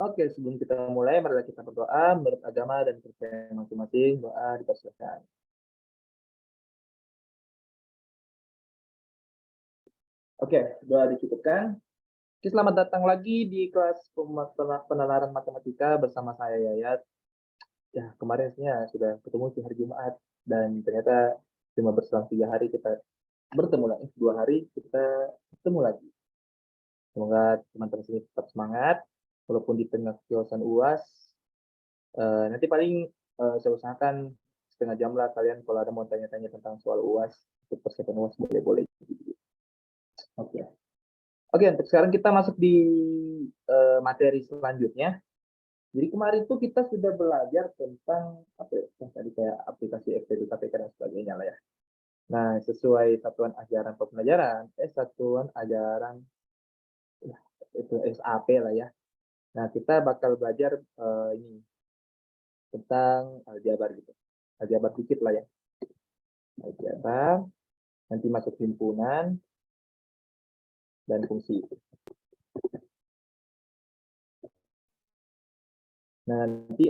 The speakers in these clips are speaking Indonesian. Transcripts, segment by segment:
Oke, sebelum kita mulai, mari kita berdoa menurut agama dan kepercayaan masing-masing. Doa dipersilakan. Oke, doa dicukupkan. Oke, selamat datang lagi di kelas penalaran matematika bersama saya Yayat. Ya, kemarin sebenarnya sudah ketemu di hari Jumat dan ternyata cuma berselang 3 hari kita bertemu lagi. 2 hari kita ketemu lagi. Semoga teman-teman sini tetap semangat walaupun di tengah kiosan UAS. Nanti paling saya usahakan setengah jam lah kalian kalau ada mau tanya-tanya tentang soal UAS untuk persiapan UAS boleh-boleh. Oke. Oke, untuk sekarang kita masuk di materi selanjutnya. Jadi kemarin tuh kita sudah belajar tentang apa ya, tadi kayak aplikasi FTD, KPK dan sebagainya lah ya. Nah, sesuai satuan ajaran pembelajaran, satuan ajaran ya, itu SAP lah ya. Nah, kita bakal belajar ini tentang aljabar gitu. Aljabar dikit lah ya. Aljabar, nanti masuk himpunan dan fungsi. Nah, nanti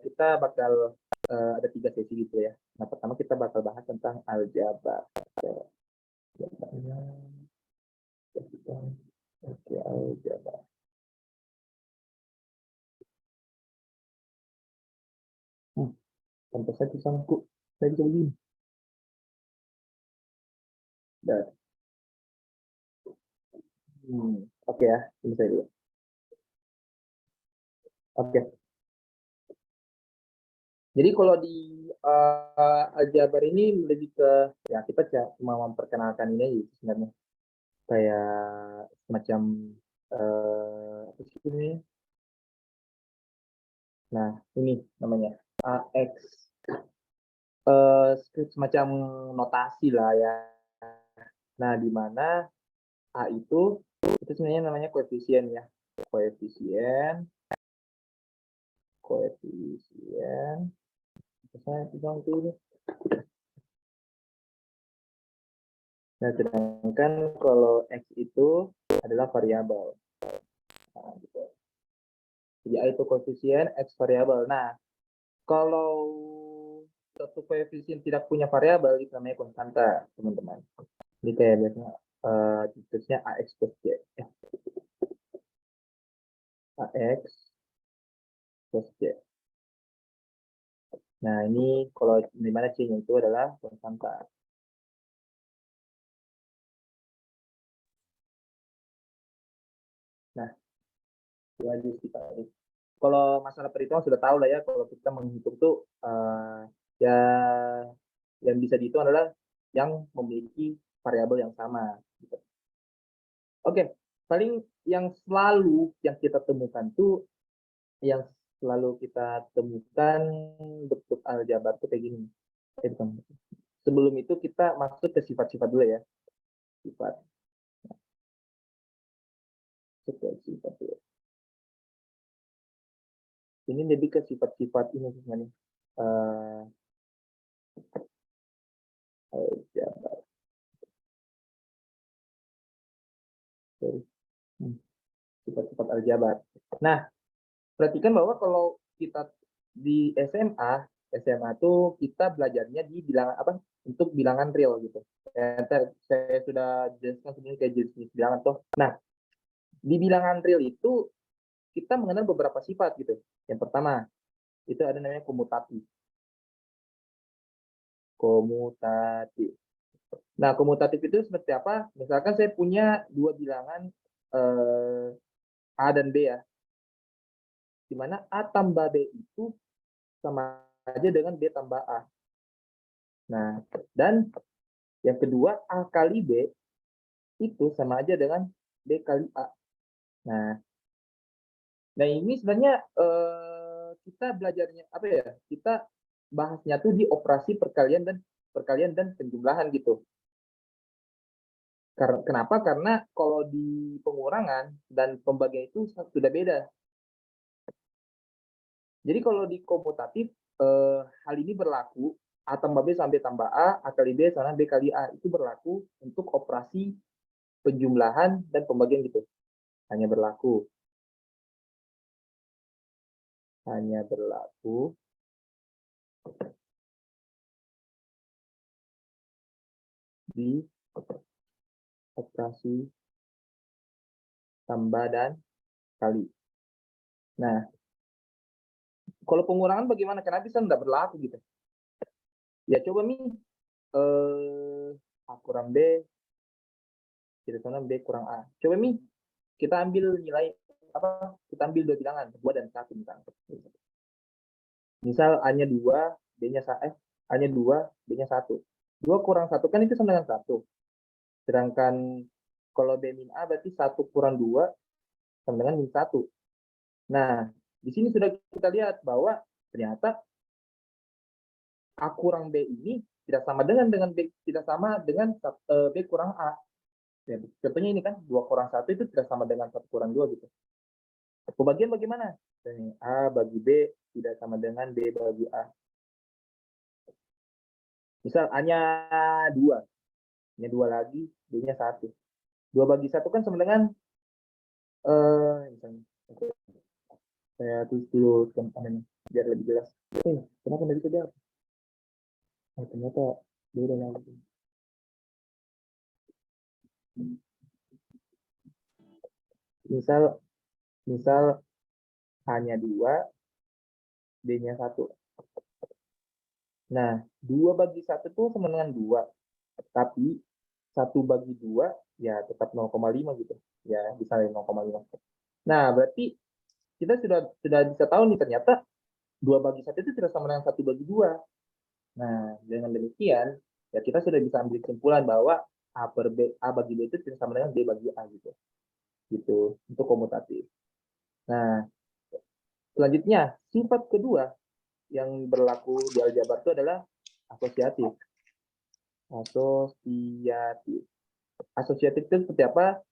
kita bakal ada 3 sesi gitu ya. Nah, pertama kita bakal bahas tentang aljabar. Oke, aljabar. Pantas saja sangku. Saya bisa begini. Dan, oke ya, ini saya dulu. Oke. Jadi kalau di aljabar ini lebih ke ya kita cuma memperkenalkan ini aja sebenarnya. Kayak semacam apa sih ini? Nah, ini namanya AX, semacam notasi lah ya. Nah, di mana A itu sebenarnya namanya koefisien ya. Koefisien, koefisien. Nah, sedangkan kalau X itu adalah variabel. Nah, gitu. Jadi A itu koefisien, X variabel. Nah, kalau satu koefisien tidak punya variabel, itu namanya konstanta, teman-teman. Jadi kayak biasanya terusnya AX plus Y. Ya. AX plus Y. Nah, ini kalau di mana C-nya itu adalah konstanta. Nah, itu aja sih tadi. Kalau masalah perhitungan sudah tahu lah ya, kalau kita menghitung tuh ya yang bisa dihitung adalah yang memiliki variabel yang sama. Gitu. Oke, paling yang selalu yang kita temukan tuh, yang selalu kita temukan bentuk aljabar tuh kayak gini. Sebelum itu kita masuk ke sifat-sifat dulu ya. Sifat. Sifat dulu. Ini lebih ke sifat-sifat ini sebenarnya. Aljabar. Sifat-sifat aljabar. Nah, perhatikan bahwa kalau kita di SMA tuh kita belajarnya di bilangan apa? Untuk bilangan real gitu. Saya sudah jelaskan sebelumnya kayak jenis bilangan tuh. Nah, di bilangan real itu kita mengenal beberapa sifat gitu. Yang pertama, itu ada namanya komutatif. Komutatif. Nah, komutatif itu seperti apa? Misalkan saya punya dua bilangan A dan B ya. Di mana A tambah B itu sama aja dengan B tambah A. Nah, dan yang kedua, A kali B itu sama aja dengan B kali A. Nah, nah ini sebenarnya kita belajarnya apa ya? Kita bahasnya tuh di operasi perkalian dan penjumlahan gitu. Kenapa? Karena kalau di pengurangan dan pembagian itu sudah beda. Jadi kalau di komutatif hal ini berlaku A tambah B sampai tambah A kali B sama B kali A itu berlaku untuk operasi penjumlahan dan pembagian gitu. Hanya berlaku. hanya berlaku di operasi tambah dan kali. Nah, kalau pengurangan bagaimana? Kenapa bisa nggak berlaku gitu? Ya coba A kurang B, kita sana B kurang A. Coba kita ambil nilai apa? Kita ambil dua bilangan, 2 dan 1 misalnya. Misal A-nya 2, A-nya 2, B-nya 1. 2 kurang 1 kan itu sama dengan 1. Sedangkan kalau B min A berarti 1 kurang 2 sama dengan min 1. Nah, di sini sudah kita lihat bahwa ternyata A kurang B ini tidak sama dengan B, tidak sama dengan B kurang A. Ya, contohnya ini kan 2 kurang 1 itu tidak sama dengan 1 kurang 2 gitu. Pembagian bagaimana? A bagi B tidak sama dengan B bagi A. Misal A-nya 2, A-nya 2 lagi, B-nya 1. 2 bagi 1 kan sama dengan misalnya, saya tulis dulu contohnya biar lebih jelas. Kenapa nggak bisa jawab? Ternyata beda lagi. Misal hanya 2, B-nya 1. Nah, 2 bagi 1 itu sama dengan 2. Tapi 1 bagi 2 ya tetap 0,5 gitu. Ya, bisa 0,5. Nah, berarti kita sudah bisa tahu nih ternyata 2 bagi 1 itu tidak sama dengan 1 bagi 2. Nah, dengan demikian ya kita sudah bisa ambil kesimpulan bahwa A bagi B itu tidak sama dengan B bagi A gitu. Gitu untuk komutatif. Nah, selanjutnya sifat kedua yang berlaku di aljabar itu adalah asosiatif. Asosiatif itu seperti apa?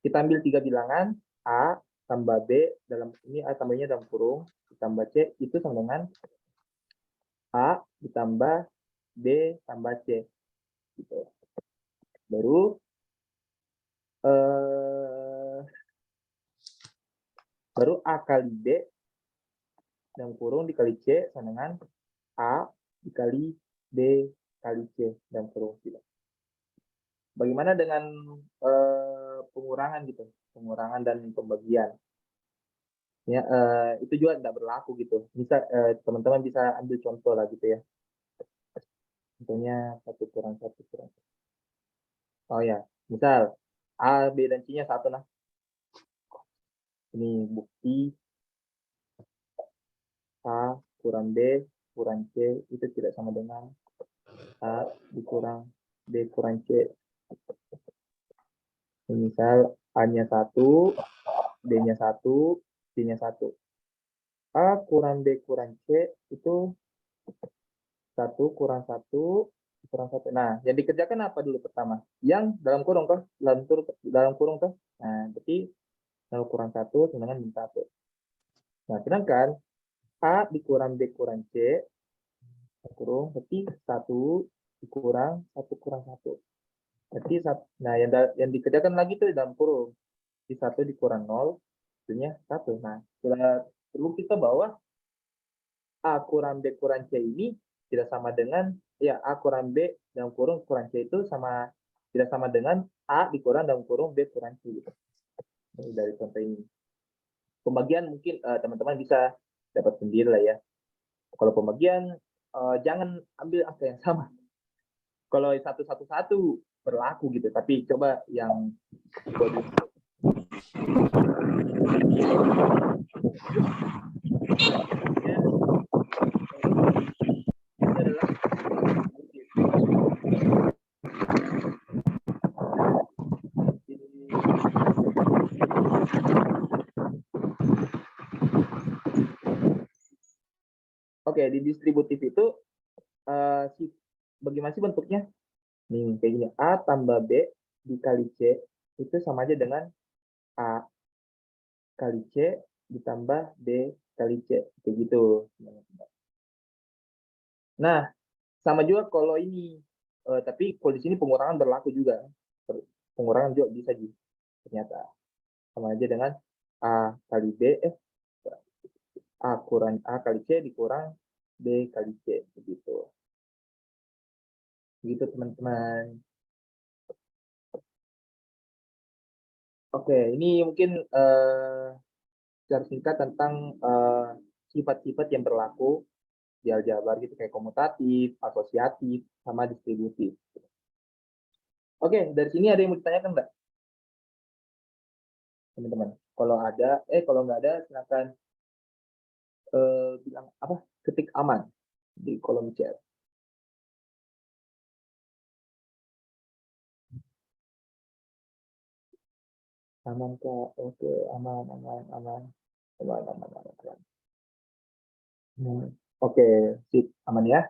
Kita ambil 3 bilangan, A tambah B, dalam ini A tambahnya dalam kurung, ditambah C, itu sama dengan A ditambah B tambah C. Gitu. Baru A kali B dalam kurung dikali C sama dengan A dikali B kali C dalam kurung. Bagaimana dengan pengurangan gitu, pengurangan dan pembagian? Ya, itu juga tidak berlaku gitu. Bisa teman-teman bisa ambil contoh lah gitu ya. Contohnya 1 kurang 1 kurang 1. Oh ya, misal A, B, dan C-nya 1 nah. Ini bukti A kurang B kurang C itu tidak sama dengan A dikurang B kurang C. Misal A-nya 1, B-nya 1, C-nya 1. A kurang B kurang C itu 1 kurang 1 kurang 1. Nah, yang dikerjakan apa dulu pertama? Yang dalam kurung toh? Dalam kurung toh? Nah, berarti 0 kurang 1 sama dengan min 1. Nah, sedangkan A dikurang B kurang C, kurung, berarti 1 dikurang 1 kurang 1. Berarti, nah yang dikerjakan lagi itu dalam kurung. Di 1 dikurang 0, hasilnya 1. Nah, sudah terbukti kita bahwa A kurang B kurang C ini tidak sama dengan, ya A kurang B dalam kurung kurang C itu tidak sama dengan A dikurang dalam kurung B kurang C. Gitu. Dari contoh ini. Pembagian mungkin teman-teman bisa dapat sendiri lah ya. Kalau pembagian, jangan ambil angka yang sama. Kalau 1 1 1 berlaku gitu, tapi coba yang Oke, di distributif itu bagaimana sih bentuknya? Nih, kayak gini. A tambah B dikali C itu sama aja dengan A kali C ditambah B kali C. Kayak gitu. Nah, sama juga kalau ini. Tapi kalau di sini pengurangan berlaku juga. Pengurangan juga bisa ternyata. Sama aja dengan A kali B. A kurang A kali C dikurang B kali C, begitu. Gitu teman-teman. Oke, ini mungkin secara singkat tentang sifat-sifat yang berlaku di aljabar gitu, kayak komutatif, asosiatif, sama distributif. Oke, dari sini ada yang mau ditanyakan nggak, teman-teman? Kalau nggak ada, silakan bilang apa? Ketik aman di kolom chat. Aman kak? Oke, aman, aman, aman, aman, aman, aman, aman. Oke, sip, aman ya.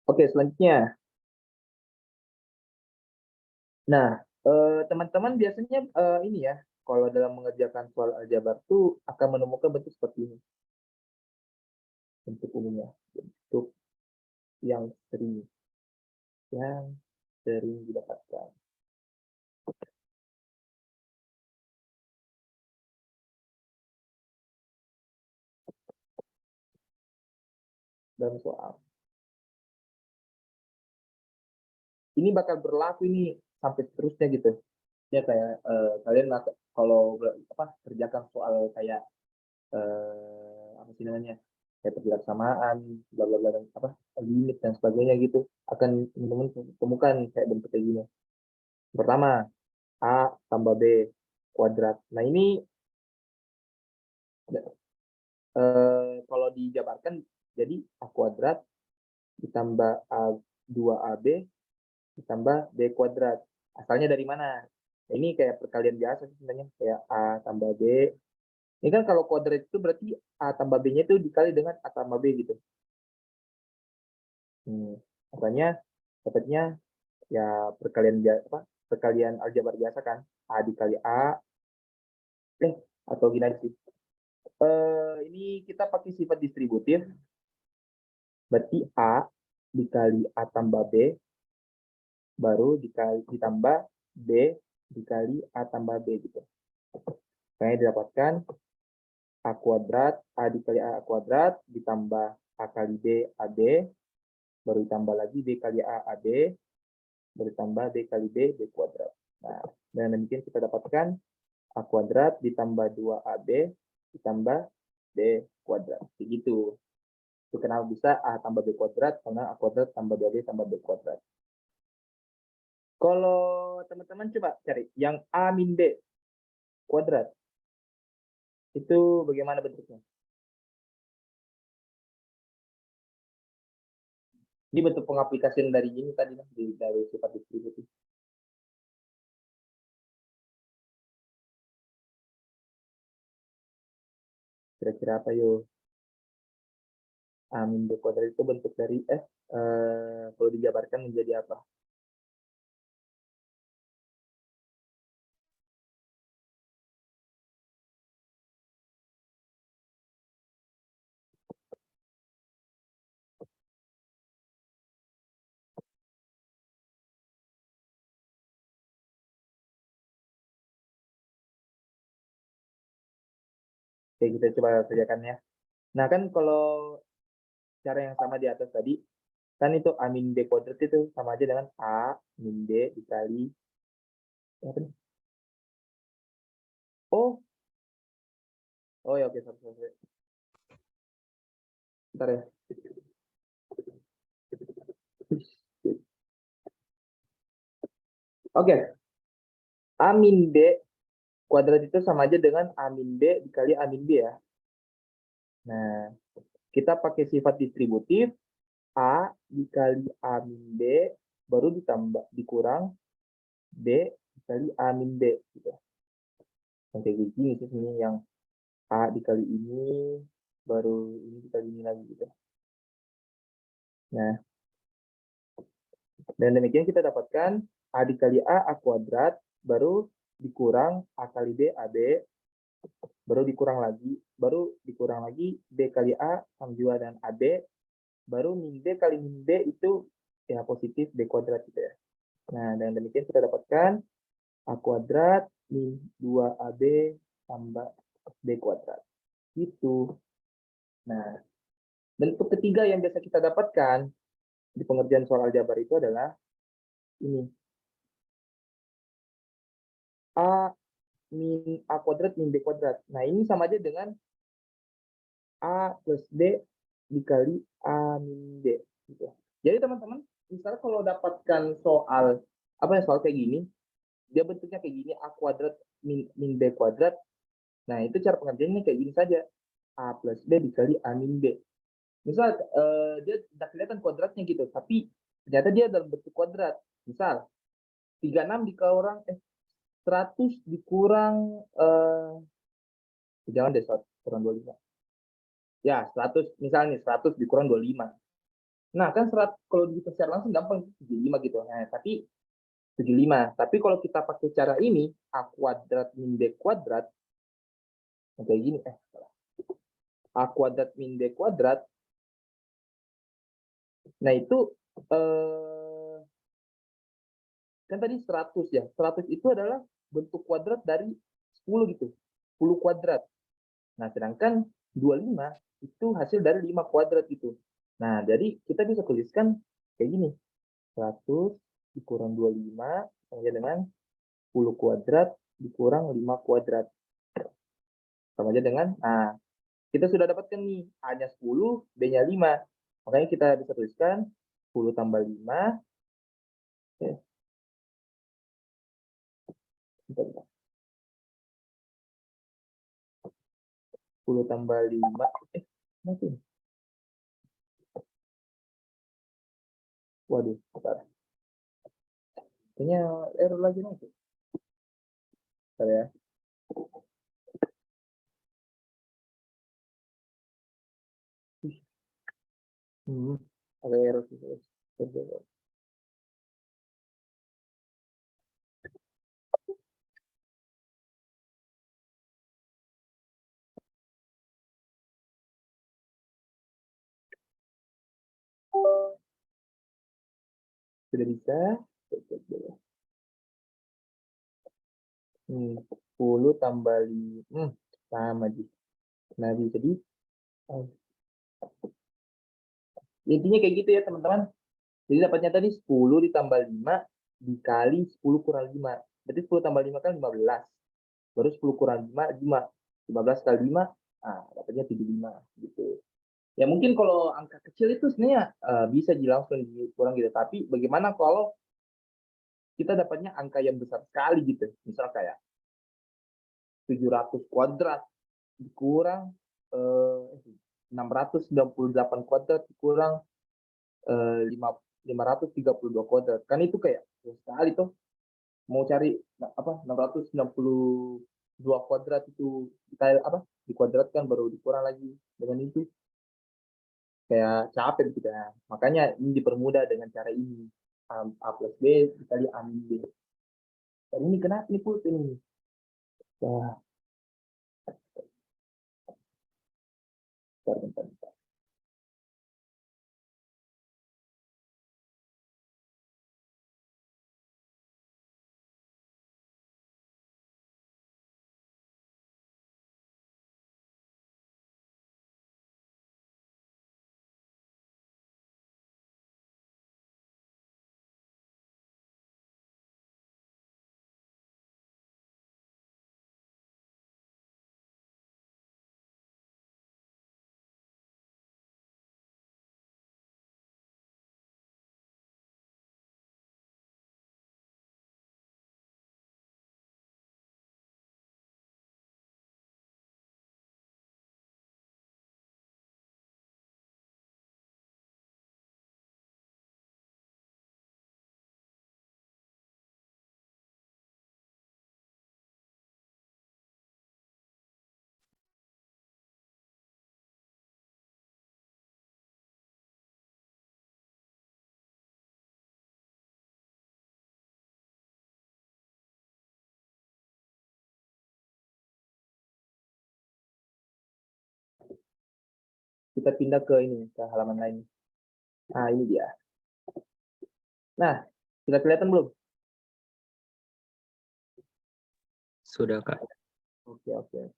Oke, selanjutnya. Nah, teman-teman biasanya ini ya, kalau dalam mengerjakan soal aljabar tuh akan menemukan bentuk seperti ini. Bentuk umumnya, bentuk yang sering yang sering didapatkan dalam soal. Ini bakal berlaku ini sampai seterusnya gitu. Ya kayak kalian kalau apa kerjakan soal kayak apa sih namanya, kayak perjelaksamaan, bla bla bla, dan apa limit dan sebagainya gitu, akan teman-teman temukan kayak bentuk kayak gini. Pertama, A tambah B kuadrat. Nah ini kalau dijabarkan jadi A kuadrat ditambah A2AB ditambah B kuadrat. Asalnya dari mana? Nah, ini kayak perkalian biasa sih sebenarnya, kayak A tambah B. Ini kan kalau kuadrat itu berarti A tambah B-nya itu dikali dengan A tambah B gitu. Makanya dapatnya ya perkalian apa? Perkalian aljabar biasa kan. A dikali A, atau gini aja sih. Ini kita pakai sifat distributif, berarti A dikali A tambah B baru dikali ditambah B dikali A tambah B gitu. Makanya didapatkan A kuadrat, A dikali A kuadrat ditambah A kali B AB, baru ditambah lagi B kali A AB, baru ditambah B kali B B kuadrat. Nah, dengan demikian kita dapatkan A kuadrat ditambah 2AB ditambah B kuadrat. Begitu. Itu kenapa bisa A tambah B kuadrat, karena A kuadrat tambah 2B tambah B kuadrat. Kalau teman-teman coba cari yang A min B kuadrat, itu bagaimana bentuknya? Ini bentuk pengaplikasian dari ini tadi, dari sifat distributif. Kira-kira apa yuk? A min B kuadrat itu bentuk dari kalau dijabarkan menjadi apa? Oke, kita coba kerjakan ya. Nah kan kalau cara yang sama di atas tadi, kan itu A min B kuadrat itu sama aja dengan A min B dikali apa nih? Oh, oh ya, oke, sorry, sorry. Bentar ya. Oke, A min B kuadrat itu sama aja dengan A min B dikali A min B ya. Nah, kita pakai sifat distributif, A dikali A min B, baru ditambah, dikurang B dikali A min B. Gitu. Yang kayak gini sih sebenarnya, yang A dikali ini, baru ini dikali ini lagi gitu. Nah, dan demikian kita dapatkan A dikali A kuadrat, baru dikurang A kali B, AB, baru dikurang lagi B kali A, sama juga dengan AB, baru min B kali min B itu ya positif B kuadrat gitu ya. Nah, dengan demikian kita dapatkan A kuadrat min 2AB tambah B kuadrat. Gitu. Nah, bentuk ketiga yang biasa kita dapatkan di pengerjaan soal aljabar itu adalah ini. A min A kuadrat min B kuadrat. Nah, ini sama aja dengan A plus B dikali A min B. Gitu. Jadi teman-teman, misalnya kalau dapatkan soal, soal kayak gini, dia bentuknya kayak gini, A kuadrat min B kuadrat. Nah, itu cara pengerjaannya kayak gini saja. A plus B dikali A min B. Misal dia tidak kelihatan kuadratnya gitu, tapi ternyata dia dalam bentuk kuadrat. Misal 36 dikurang 100 dikurang jangan deh 100 kurang 25. Ya, 100 misalnya 100 dikurang 25. Nah, kan 100 kalau dihitung secara langsung gampang 75 gitu. Nah, tapi 75. Tapi kalau kita pakai cara ini, A kuadrat min B kuadrat kayak gini A kuadrat min B kuadrat. Nah, itu kan tadi 100 ya. 100 itu adalah bentuk kuadrat dari 10 gitu. 10 kuadrat. Nah, sedangkan 25 itu hasil dari 5 kuadrat gitu. Nah, jadi kita bisa tuliskan kayak gini. 100 dikurang 25 sama dengan 10 kuadrat dikurang 5 kuadrat. Sama aja dengan, nah, kita sudah dapatkan nih, A-nya 10, B-nya 5. Makanya kita bisa tuliskan 10 tambah 5. Oke. 10 tambah 5. Masih. Waduh, bentar. Kayaknya error lagi nanti. Bentar ya. Ada error sih. Sudah bisa. 10 tambah 5. Sama aja. Nah, jadi intinya kayak gitu ya, teman-teman. Jadi dapatnya tadi 10 ditambah 5 dikali 10 kurang 5. Berarti 10 tambah 5 kan 15. Baru 10 kurang 5, 5. 15 kali 5, dapatnya 75. Gitu. Ya mungkin kalau angka kecil itu sebenarnya bisa langsung dikurang gitu. Tapi bagaimana kalau kita dapatnya angka yang besar sekali gitu. Misal kayak 700 kuadrat dikurang 698 kuadrat dikurang 532 kuadrat. Kan itu kayak sekali tuh mau cari 692 kuadrat itu kita dikuadratkan baru dikurang lagi dengan itu kayak capek gitu ya. Makanya ini dipermudah dengan cara ini. A plus B dikali A min B. Dan ini kenapa ini put ini? Wah, bentar, bentar. Kita pindah ke ini, ke halaman lain. Nah, ini dia. Nah, sudah kelihatan belum? Sudah, Kak. Oke.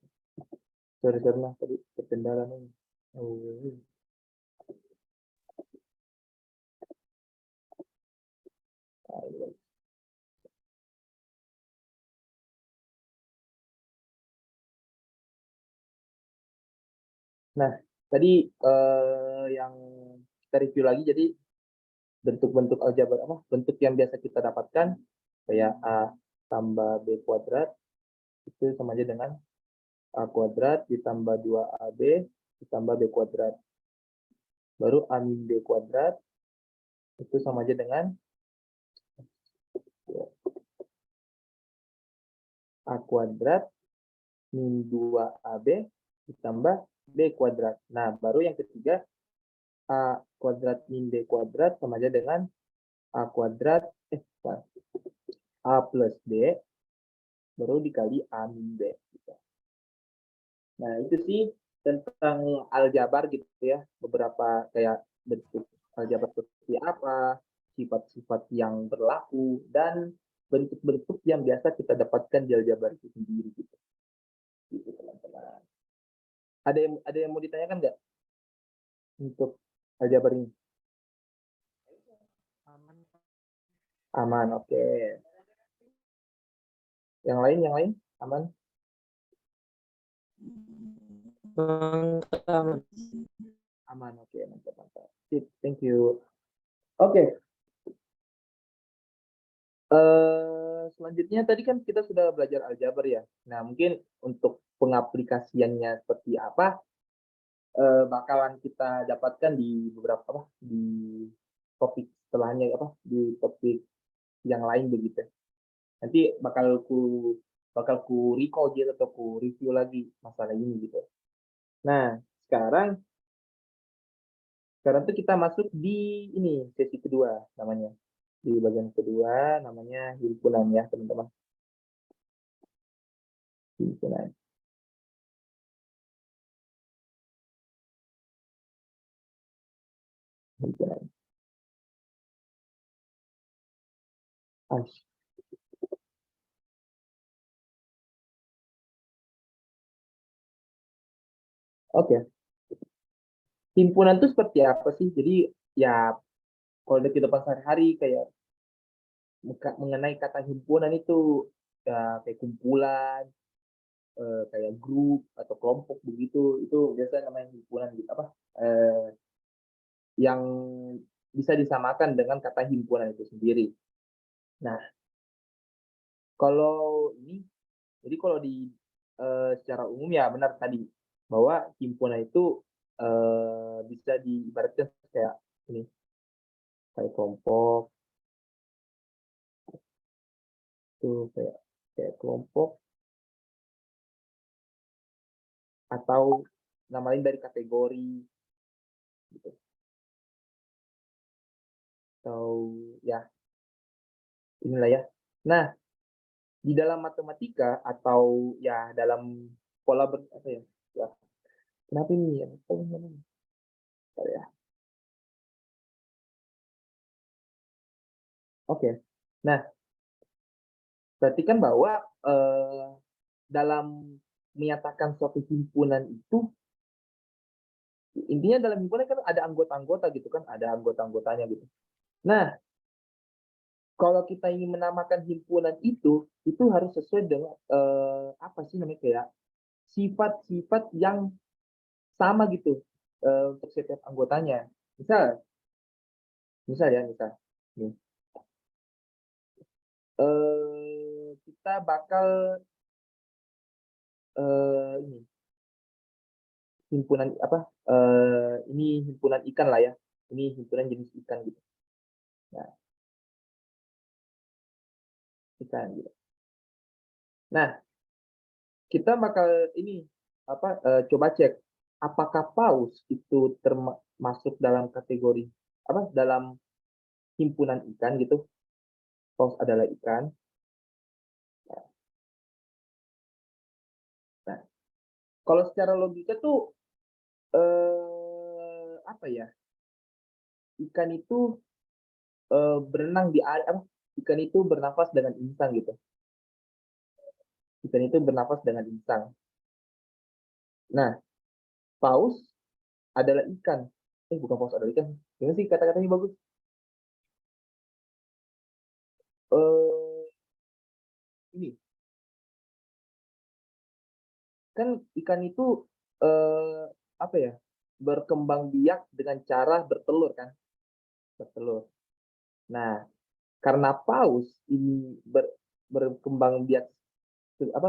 Sorry karena tadi terkendala nih. Oh. Nah, tadi yang kita review lagi, jadi bentuk-bentuk aljabar apa? Bentuk yang biasa kita dapatkan kayak A tambah B kuadrat itu sama aja dengan A kuadrat ditambah 2AB ditambah B kuadrat. Baru A min B kuadrat itu sama aja dengan A kuadrat min 2AB ditambah B kuadrat. Nah, baru yang ketiga A kuadrat min B kuadrat sama aja dengan A kuadrat A plus B baru dikali A min B. Nah, itu sih tentang aljabar gitu ya. Beberapa kayak bentuk aljabar seperti apa, sifat-sifat yang berlaku, dan bentuk-bentuk yang biasa kita dapatkan di aljabar itu sendiri gitu. Gitu teman-teman. Ada yang mau ditanyakan nggak untuk aljabar ini? Aman, oke. Okay. Yang lain aman? Aman, oke, okay, mantap. Thank you. Oke. Okay. Selanjutnya tadi kan kita sudah belajar aljabar ya. Nah, mungkin untuk pengaplikasiannya seperti apa bakalan kita dapatkan di beberapa di topik setelahnya di topik yang lain begitu. Nanti bakal ku recall gitu atau ku review lagi masalah ini gitu. Nah, sekarang tuh kita masuk di ini sesi kedua namanya. Di bagian kedua namanya himpunan ya, teman-teman. Himpunan. Himpunan. Oke. Himpunan itu seperti apa sih? Jadi ya kalau di kehidupan sehari-hari kayak mengenai kata himpunan itu ya kayak kumpulan, kayak grup atau kelompok begitu, itu biasanya namanya himpunan gitu yang bisa disamakan dengan kata himpunan itu sendiri. Nah, kalau ini, jadi kalau di secara umum ya benar tadi bahwa himpunan itu bisa diibaratkan kayak ini, kayak kelompok itu kayak kelompok atau nama lain dari kategori gitu. Atau ya inilah ya. Nah, di dalam matematika atau ya dalam pola apa ya? Ya, kenapa ini ya? Ya. Oke. Nah, berarti kan bahwa dalam menyatakan suatu himpunan itu intinya dalam himpunan kan ada anggota-anggota gitu kan, ada anggota-anggotanya gitu. Nah, kalau kita ingin menamakan himpunan itu harus sesuai dengan apa sih namanya kayak sifat-sifat yang sama gitu untuk setiap anggotanya. Misal, misal nih, kita bakal ini himpunan ini himpunan ikan lah ya, ini himpunan jenis ikan gitu. Nah, ikan gitu. Nah, kita bakal ini coba cek apakah paus itu termasuk dalam kategori dalam himpunan ikan gitu. Paus adalah ikan. Nah, kalau secara logika tuh apa ya? Ikan itu berenang di air, ikan itu bernafas dengan insang gitu. Ikan itu bernafas dengan insang. Nah, paus adalah ikan. Bukan paus adalah ikan. Gimana sih kata-katanya bagus? Ini kan ikan itu apa ya? Berkembang biak dengan cara bertelur kan? Bertelur. Nah, karena paus ini berkembang biak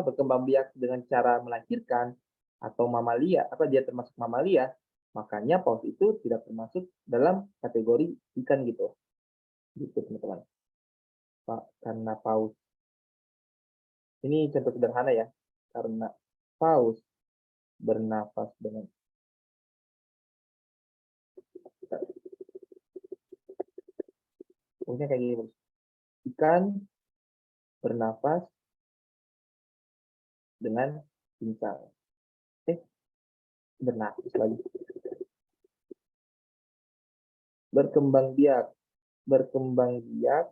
berkembang biak dengan cara melahirkan atau mamalia, dia termasuk mamalia, makanya paus itu tidak termasuk dalam kategori ikan gitu. Gitu teman-teman. Karena paus ini contoh sederhana ya. Karena paus bernafas dengan pokoknya kayak gini. Ikan bernafas dengan pincang. Bernafas lagi. Berkembang biak. Berkembang biak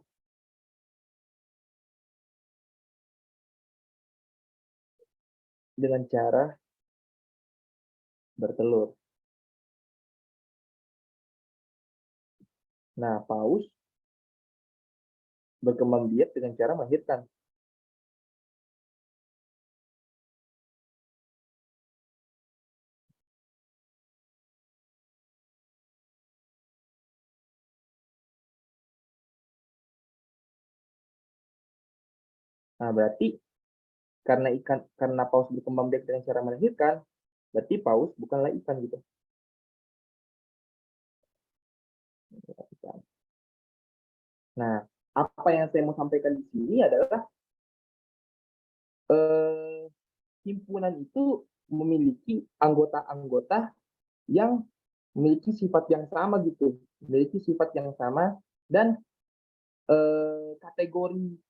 dengan cara bertelur. Nah, paus berkembang biak dengan cara melahirkan. Nah, berarti karena paus berkembang biak dengan cara melahirkan, berarti paus bukanlah ikan gitu. Nah, apa yang saya mau sampaikan di sini adalah himpunan itu memiliki anggota-anggota yang memiliki sifat yang sama gitu, memiliki sifat yang sama dan kategori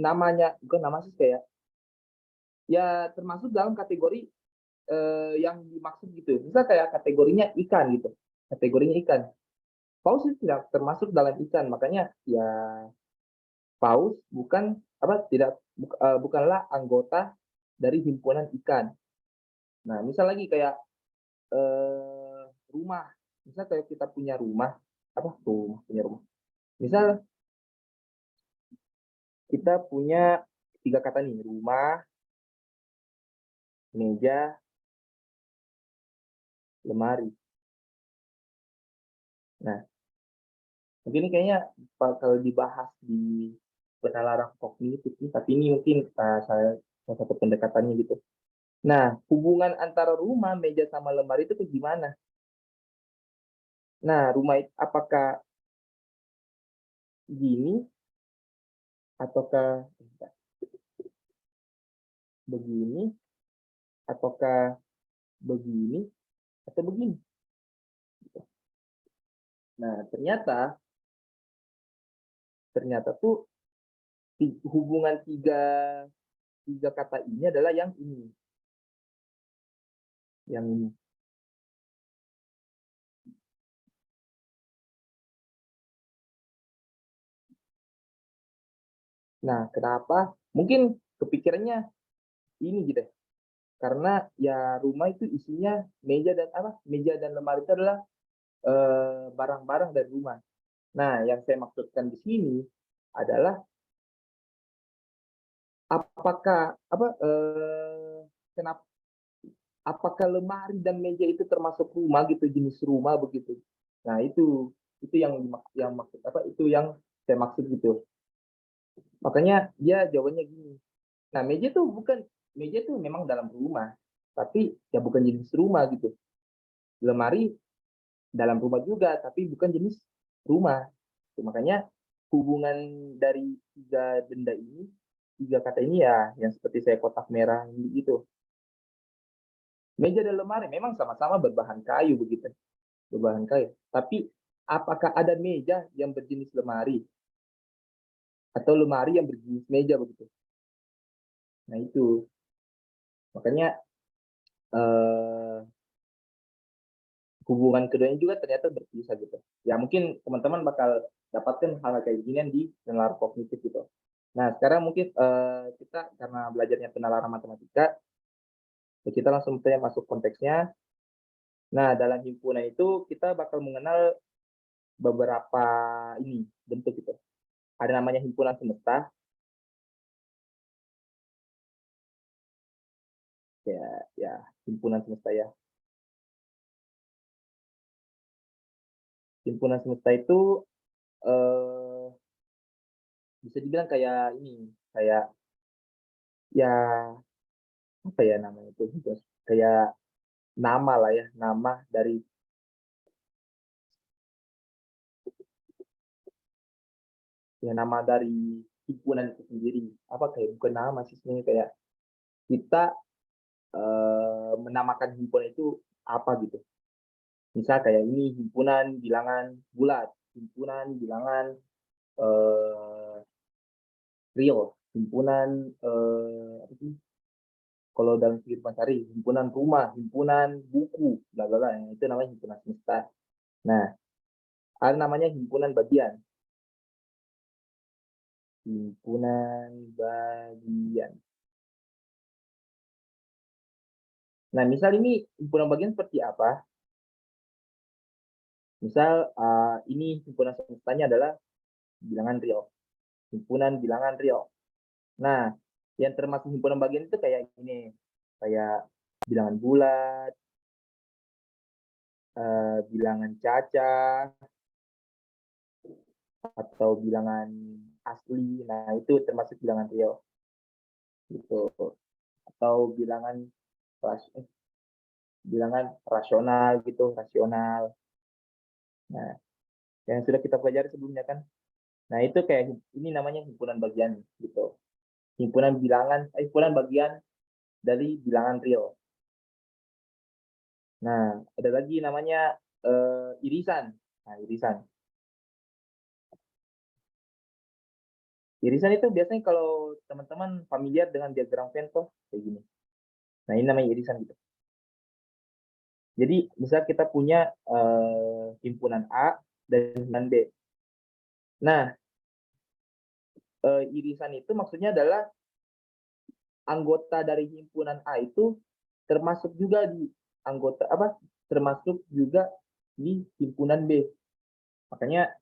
namanya bukan nama sih kayak ya termasuk dalam kategori yang dimaksud gitu. Misal kayak kategorinya ikan gitu, kategorinya ikan. Paus itu tidak termasuk dalam ikan, makanya ya paus bukanlah anggota dari himpunan ikan. Nah, misal lagi kayak rumah, misal kayak kita punya rumah, punya rumah. Misal kita punya 3 kata nih, rumah, meja, lemari. Nah, mungkin ini kayaknya bakal dibahas di penalaran kognitif nih, tapi ini mungkin salah satu pendekatannya gitu. Nah, hubungan antara rumah, meja, sama lemari itu gimana? Nah, rumah itu apakah gini ataukah begini ataukah begini atau begini? Nah, ternyata tuh hubungan tiga kata ini adalah yang ini. Yang ini. Nah, kenapa? Mungkin kepikirannya ini gitu. Karena ya rumah itu isinya meja dan lemari itu adalah barang-barang dari rumah. Nah, yang saya maksudkan di sini adalah apakah kenapa apakah lemari dan meja itu termasuk rumah gitu, jenis rumah begitu. Nah, itu yang maksud itu yang saya maksud gitu. Makanya dia jawabannya gini. Nah, meja tuh memang dalam rumah, tapi ya bukan jenis rumah gitu. Lemari dalam rumah juga, tapi bukan jenis rumah. Makanya hubungan dari tiga kata ini ya, yang seperti saya kotak merah ini gitu. Meja dan lemari memang sama-sama berbahan kayu begitu, berbahan kayu. Tapi apakah ada meja yang berjenis lemari atau lemari yang berjenis meja begitu? Nah itu, makanya eh, hubungan keduanya juga ternyata berpisah gitu. Ya mungkin teman-teman bakal dapatkan hal kayak ginian di penalaran kognitif gitu. Nah sekarang mungkin kita karena belajarnya penalaran matematika, Ya, kita langsung saja masuk konteksnya. Nah, dalam himpunan itu kita bakal mengenal beberapa ini bentuk gitu. Ada namanya himpunan semesta. Ya, ya, himpunan semesta ya. Himpunan semesta itu eh, bisa dibilang kayak ini, kayak ya apa ya namanya itu, kayak nama lah ya, nama dari ya nama dari himpunan itu sendiri. Apa kayak bukan nama sih sebenarnya, kayak kita menamakan himpunan itu apa gitu. Misal kayak ini himpunan bilangan bulat, himpunan bilangan eh, real, himpunan apa sih? Kalau dalam kehidupan sehari, himpunan rumah, himpunan buku, bla bla bla. Itu namanya himpunan semesta. Nah, ada namanya himpunan bagian. Himpunan bagian. Nah, misal ini himpunan bagian seperti apa? Misal ini himpunan semestanya adalah bilangan real, himpunan bilangan real. Nah, yang termasuk himpunan bagian itu kayak ini, kayak bilangan bulat, bilangan cacah, atau bilangan asli. Nah, itu termasuk bilangan real gitu. Atau bilangan rasional gitu, rasional. Nah, yang sudah kita pelajari sebelumnya kan. Nah, itu kayak ini namanya himpunan bagian gitu. Himpunan bagian dari bilangan real. Nah, ada lagi namanya irisan. Nah, irisan. Irisan itu biasanya kalau teman-teman familiar dengan diagram Venn tuh kayak gini. Nah, ini namanya irisan gitu. Jadi, misal kita punya himpunan A dan himpunan B. Nah, irisan itu maksudnya adalah anggota dari himpunan A itu termasuk juga di anggota apa? Termasuk juga di himpunan B. Makanya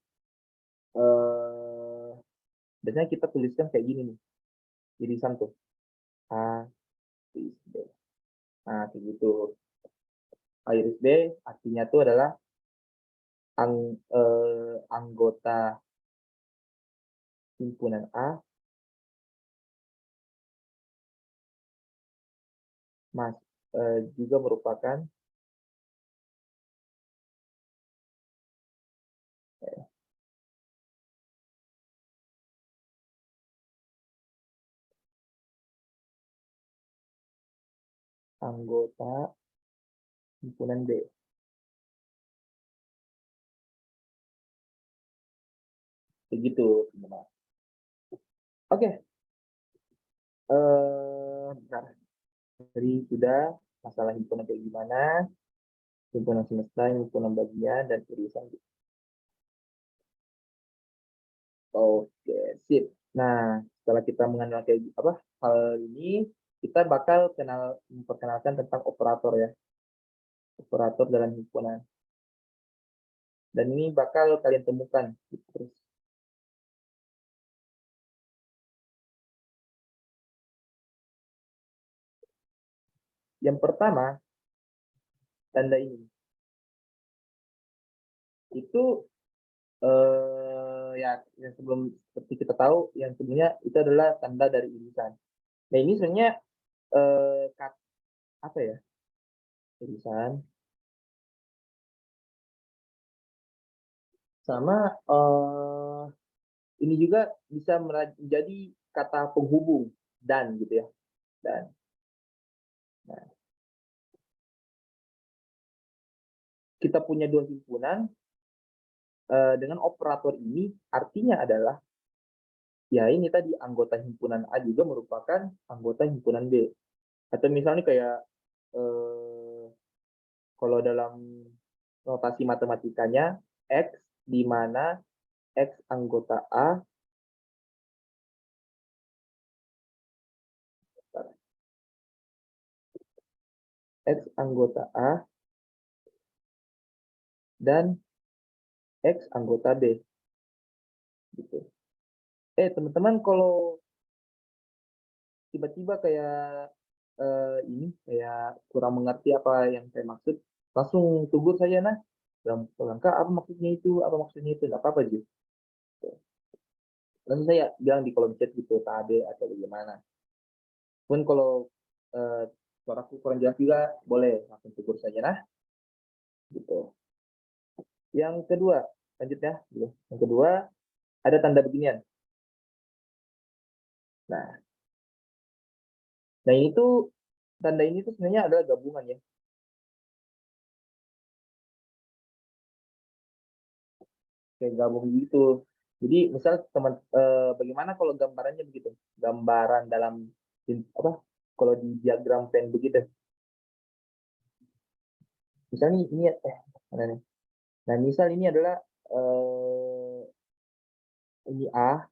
eh, biasanya kita tuliskan kayak gini nih, irisan tuh. A, iris B. Nah, kayak gitu. A iris B artinya tuh adalah anggota himpunan A mas juga merupakan anggota himpunan B. Begitu, teman-teman. Oke, bentar. Jadi sudah masalah himpunan kayak gimana, himpunan semesta, himpunan bagian, dan irisan. Oke, sip. Nah, setelah kita mengenal kayak apa hal ini, kita bakal memperkenalkan tentang operator ya, operator dalam himpunan. Dan ini bakal kalian temukan. Terus, yang pertama, tanda ini. Itu ya yang sebelum seperti kita tahu, yang sebelumnya itu adalah tanda dari irisan. Nah, ini sebenarnya apa ya? Irisan sama ini juga bisa menjadi kata penghubung dan gitu ya. Dan nah, kita punya dua himpunan dengan operator ini artinya adalah ya ini tadi anggota himpunan A juga merupakan anggota himpunan B. Atau misalnya kayak eh, kalau dalam notasi matematikanya X di mana X anggota A X anggota A dan X anggota B. Gitu. Teman-teman, kalau tiba-tiba kayak ini kayak kurang mengerti apa yang saya maksud, langsung tegur saya, nah. Kak, apa maksudnya itu? Apa maksudnya itu? Nggak apa-apa, Ji. Langsung saya bilang di kolom chat gitu, tadi atau bagaimana. Pun kalau suaraku kurang jelas juga, boleh langsung tegur saja, nah. Gitu. Yang kedua, lanjut ya. Gitu. Yang kedua, ada tanda beginian. Nah ini tuh, tanda ini tuh sebenarnya adalah gabungan ya. Kayak gabung gitu. Jadi misal teman, bagaimana kalau gambarannya begitu? Gambaran dalam apa? Kalau di diagram Venn begitu. Misalnya ini mana nih? Nah, misal ini adalah ini A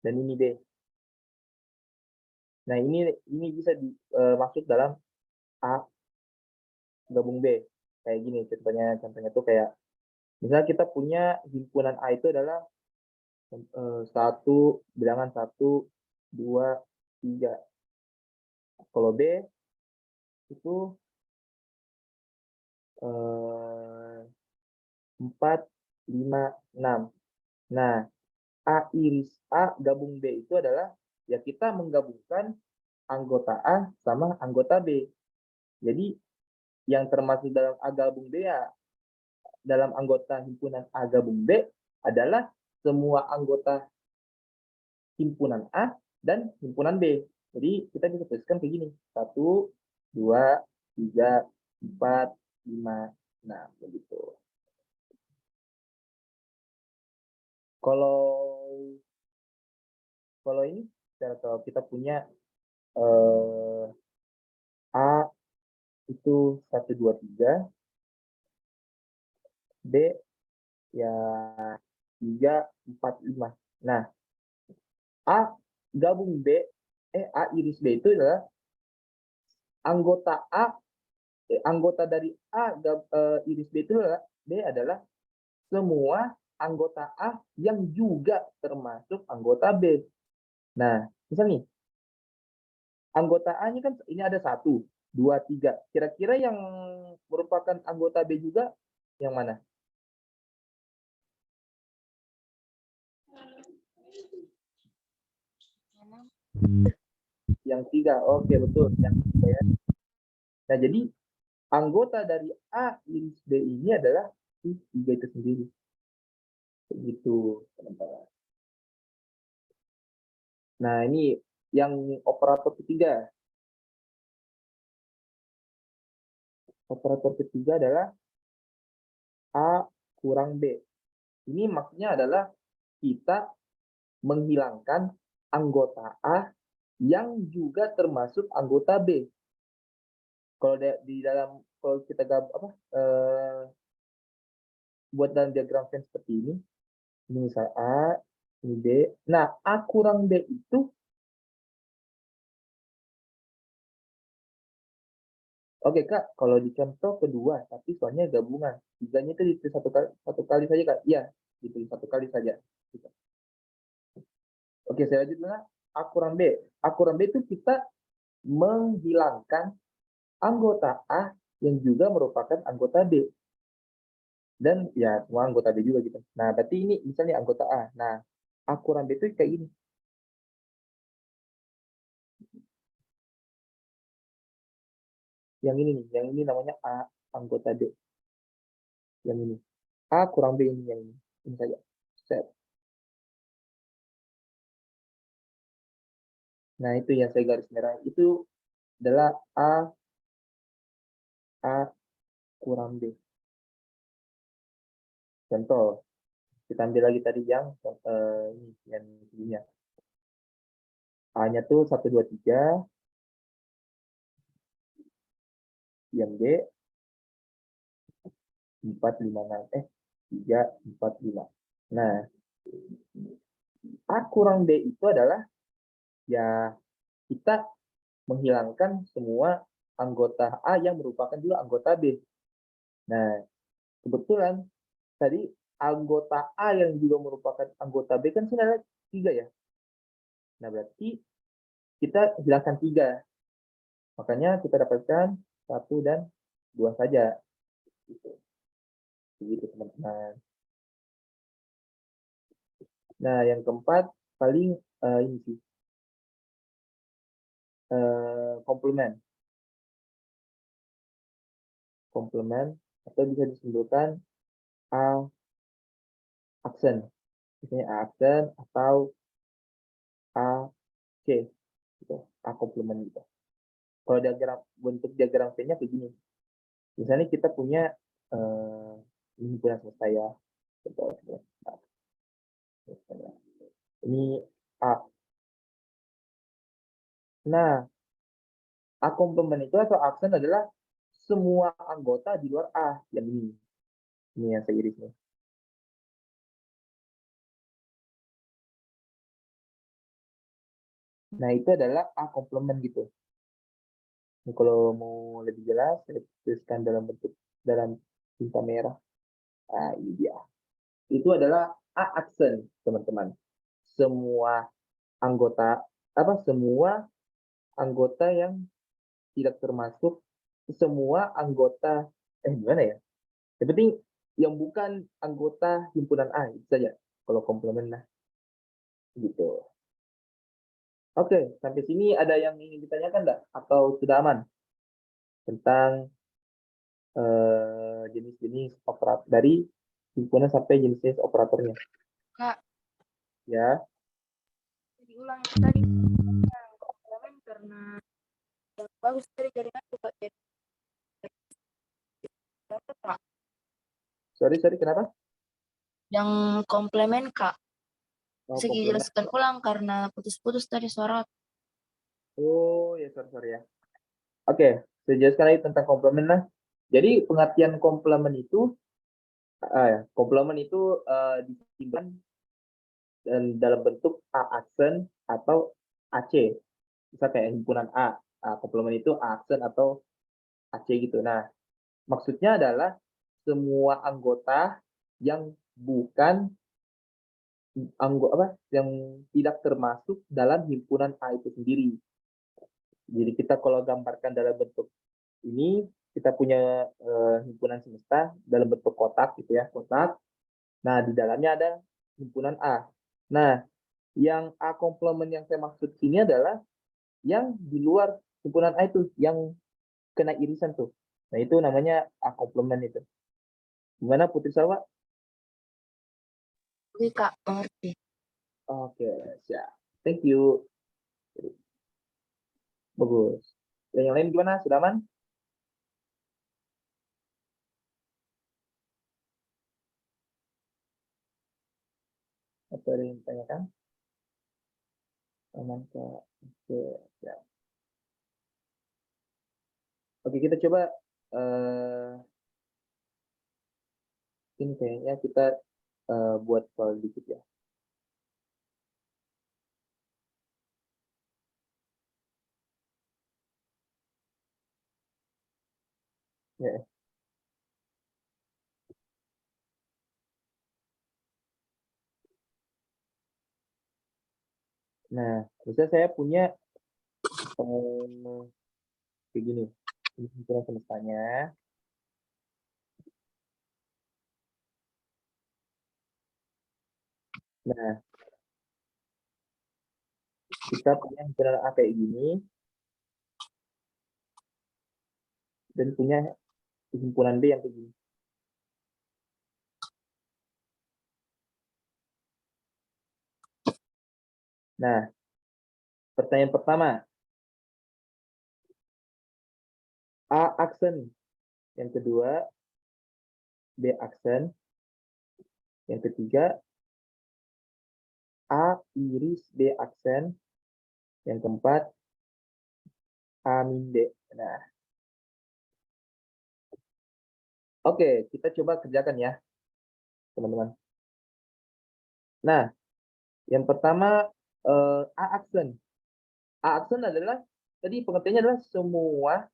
dan ini B. Nah, ini bisa dimaksud dalam A gabung B. Kayak gini contohnya, tuh kayak misalnya kita punya himpunan A itu adalah bilangan 1, 2, 3. Kalau B itu 4, 5, 6. Nah, A iris A gabung B itu adalah ya kita menggabungkan anggota A sama anggota B. Jadi yang termasuk dalam A gabung B ya, dalam anggota himpunan A gabung B adalah semua anggota himpunan A dan himpunan B. Jadi kita bisa tuliskan kayak gini. 1, 2, 3, 4, 5, 6. Begitu. Kalau ini, kalau kita punya A itu 1, 2, 3, B ya 3, 4, 5. Nah, A gabung B, A iris B itu adalah anggota A, anggota dari A iris B itu adalah semua anggota A yang juga termasuk anggota B. Nah, misalnya nih, anggota A-nya kan ini ada 1, 2, 3. Kira-kira yang merupakan anggota B juga yang mana? Yang 3. Oke, betul. Yang 3 ya. Nah, jadi anggota dari A iris B ini adalah si 3 itu sendiri. Begitu, teman-teman. Nah, ini yang operator ketiga. Operator ketiga adalah A kurang B. Ini maksudnya adalah kita menghilangkan anggota A yang juga termasuk anggota B. Kalau di dalam, kalau kita buat dalam diagram Venn seperti ini misal A, ini B. Nah, A kurang B itu, oke Kak, kalau di contoh kedua, tapi soalnya gabungan. Tiganya itu ditulis satu kali saja Kak. Iya, ditulis satu kali saja. Oke, saya lanjut dulu. A kurang B. A kurang B itu kita menghilangkan anggota A yang juga merupakan anggota B. Dan ya semua anggota B juga gitu. Nah, berarti ini misalnya anggota A. Nah, A kurang B itu kayak gini. Yang ini nih, yang ini namanya A anggota B. Yang ini. A kurang B ini, yang ini. Ini saja. Set. Nah, itu yang saya garis merah. Itu adalah A kurang B. Contoh, kita ambil lagi tadi yang ini, yang sebelumnya. A-nya tuh 1, 2, 3. Yang B 4, 5, 6. 3, 4, 5. Nah, A kurang B itu adalah ya kita menghilangkan semua anggota A yang merupakan juga anggota B. Nah, kebetulan tadi anggota A yang juga merupakan anggota B kan sudah ada 3 ya. Nah, berarti kita hilangkan 3. Makanya kita dapatkan 1 dan 2 saja. Gitu. Begitu, teman-teman. Nah, yang keempat paling ini sih. Komplement. Komplement atau bisa disimpulkan A aksen. Misalnya A aksen atau A C gitu. A komplement gitu. Kalau diagram bentuk diagram T-nya kayak gini. Misalnya kita punya himpunan semesta ya. Ini A. Nah, A komplement itu atau aksen adalah semua anggota di luar A yang ini. Ini yang saya iris nih. Nah, itu adalah A komplement gitu. Ini kalau mau lebih jelas, saya tuliskan dalam bentuk dalam tinta merah. Nah, ini dia. Itu adalah A aksen, teman-teman. Semua anggota semua anggota yang tidak termasuk semua anggota gimana ya? Yang penting yang bukan anggota himpunan A itu saja. Kalau komplement lah gitu. Oke, sampai sini ada yang ingin ditanyakan enggak? Atau sudah aman tentang jenis-jenis operator dari himpunan sampai jenis-jenis operatornya? Kak, Ya. diulang tadi yang komplement karena yang bagus dari jaringan juga jadi Kak. Sorry, kenapa? Yang komplement Kak. Oh, Bisa komplement. dijelaskan ulang karena putus-putus tadi suara. Oh, ya sorry ya. Oke, saya jelaskan lagi tentang komplement lah. Jadi pengertian komplement itu disimpan dan dalam bentuk A aksen atau AC. Bisa kayak himpunan A. Komplement itu A aksen atau AC gitu. Nah, maksudnya adalah semua anggota yang bukan yang tidak termasuk dalam himpunan A itu sendiri. Jadi kita kalau gambarkan dalam bentuk ini, kita punya himpunan semesta dalam bentuk kotak gitu ya, kotak. Nah, di dalamnya ada himpunan A. Nah, yang A komplement yang saya maksud sini adalah yang di luar himpunan A itu, yang kena irisan tuh. Nah, itu namanya A komplement itu. Gimana Putri Salwa? Oke Kak, mengerti. Oke, siap. Thank you. Bagus. Dan yang lain gimana? Sudah aman? Atau ada yang ditanyakan? Aman, Kak. Oke, siap. Oke, kita coba ini kayaknya kita buat soal dikit ya. Ya. Nah, misalnya saya punya kayak gini. Ini himpunan semestanya. Nah, kita punya himpunan A kayak gini dan punya himpunan B yang kayak gini. Nah, pertanyaan pertama, A aksen, yang kedua B aksen, yang ketiga A iris B aksen, yang keempat A min B. Nah, oke, kita coba kerjakan ya, teman-teman. Nah, yang pertama A aksen. A aksen adalah tadi pengertiannya adalah semua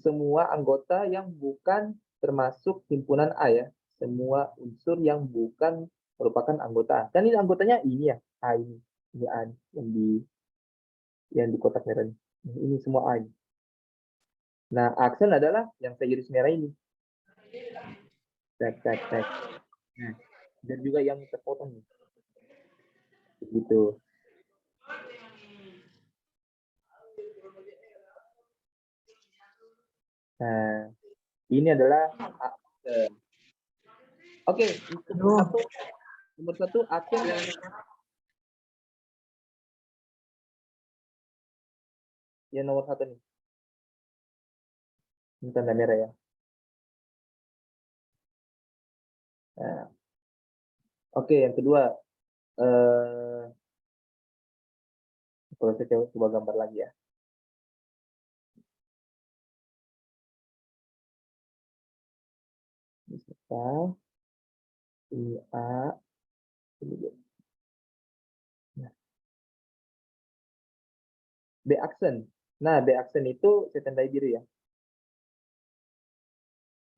semua anggota yang bukan termasuk himpunan A ya. Semua unsur yang bukan merupakan anggota A. Kan ini anggotanya ini ya, A ini. Ini A yang di kotak merah ini. Ini semua A ini. Nah, aksen adalah yang saya iris merah ini. Tek. Nah, dan juga yang terpotong nih. Gitu. Nah, ini adalah aksen. Oke, untuk nomor satu aksen yang nomor satu nih. Ini tanda merah ya. Nah, oke, yang kedua. Kalau saya coba gambar lagi ya. Misalkan ini A, ini B. Nah, B aksen. Nah, B aksen itu saya tandai biru ya.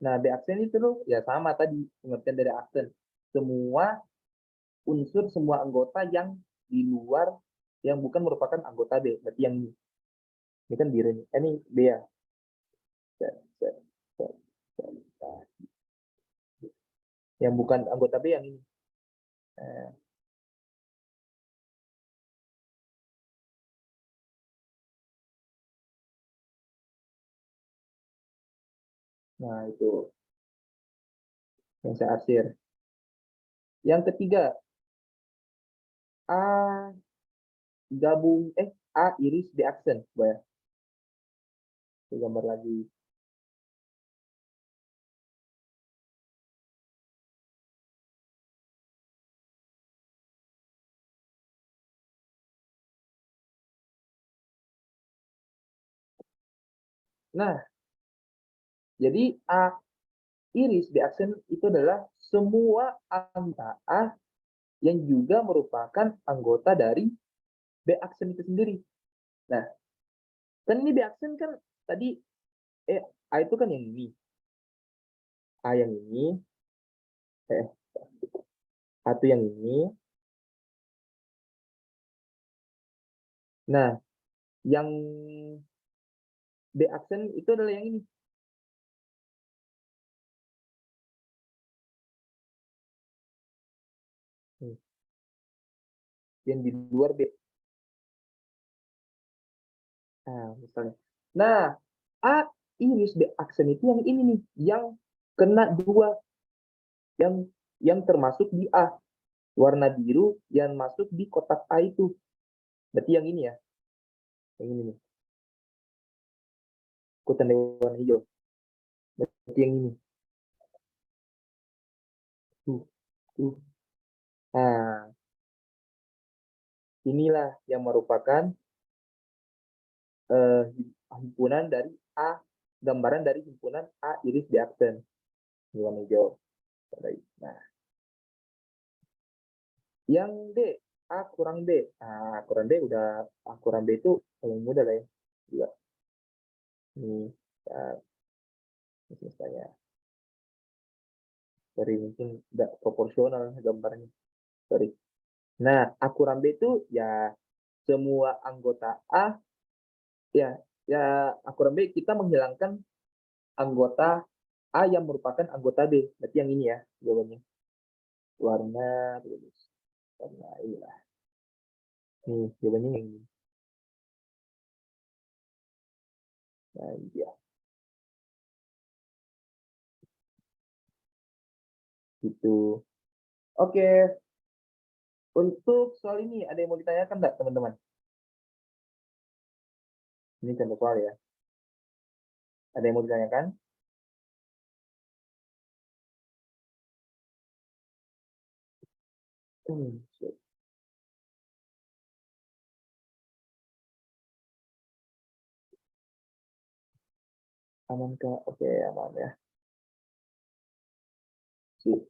Nah, B aksen itu loh, ya sama tadi pengertian dari aksen. Semua unsur, semua anggota yang di luar, yang bukan merupakan anggota B. Berarti yang ini. Ini kan biru nih. Ini B ya. Yang bukan anggota B yang ini. Nah, itu yang saya arsir. Yang ketiga, A A iris B aksen. Saya gambar lagi. Nah, jadi A iris B aksen itu adalah semua anggota A yang juga merupakan anggota dari B aksen itu sendiri. Nah, kan ini B aksen kan tadi A itu kan yang ini. A yang ini. A itu yang ini. Nah, yang B aksen itu adalah yang ini. Yang di luar B. Nah, misalnya. Nah, A iris B aksen itu yang ini nih, yang kena dua, yang termasuk di A. Warna biru yang masuk di kotak A itu. Berarti yang ini ya. Yang ini nih. Aku tanda warna hijau. Berarti yang ini. Tuh. Nah, inilah yang merupakan himpunan dari A, gambaran dari himpunan A iris B aksen. Warna hijau. Nah, yang D, A kurang B. Nah, kurang B udah, A kurang B itu paling mudah lah ya. Juga. Ini, misalnya. Sorry, mungkin tidak proporsional gambarnya. Sorry. Nah, A kurang B itu ya semua anggota A, ya A kurang B kita menghilangkan anggota A yang merupakan anggota B. Berarti yang ini ya jawabannya. Warna, warna inilah. Nih, jawabannya yang ini. Nah, iya. Gitu. Oke. Untuk soal ini, ada yang mau ditanyakan enggak, teman-teman? Ini contoh soal ya. Ada yang mau ditanyakan? Shit. Aman kah? Oke, aman ya. Sip.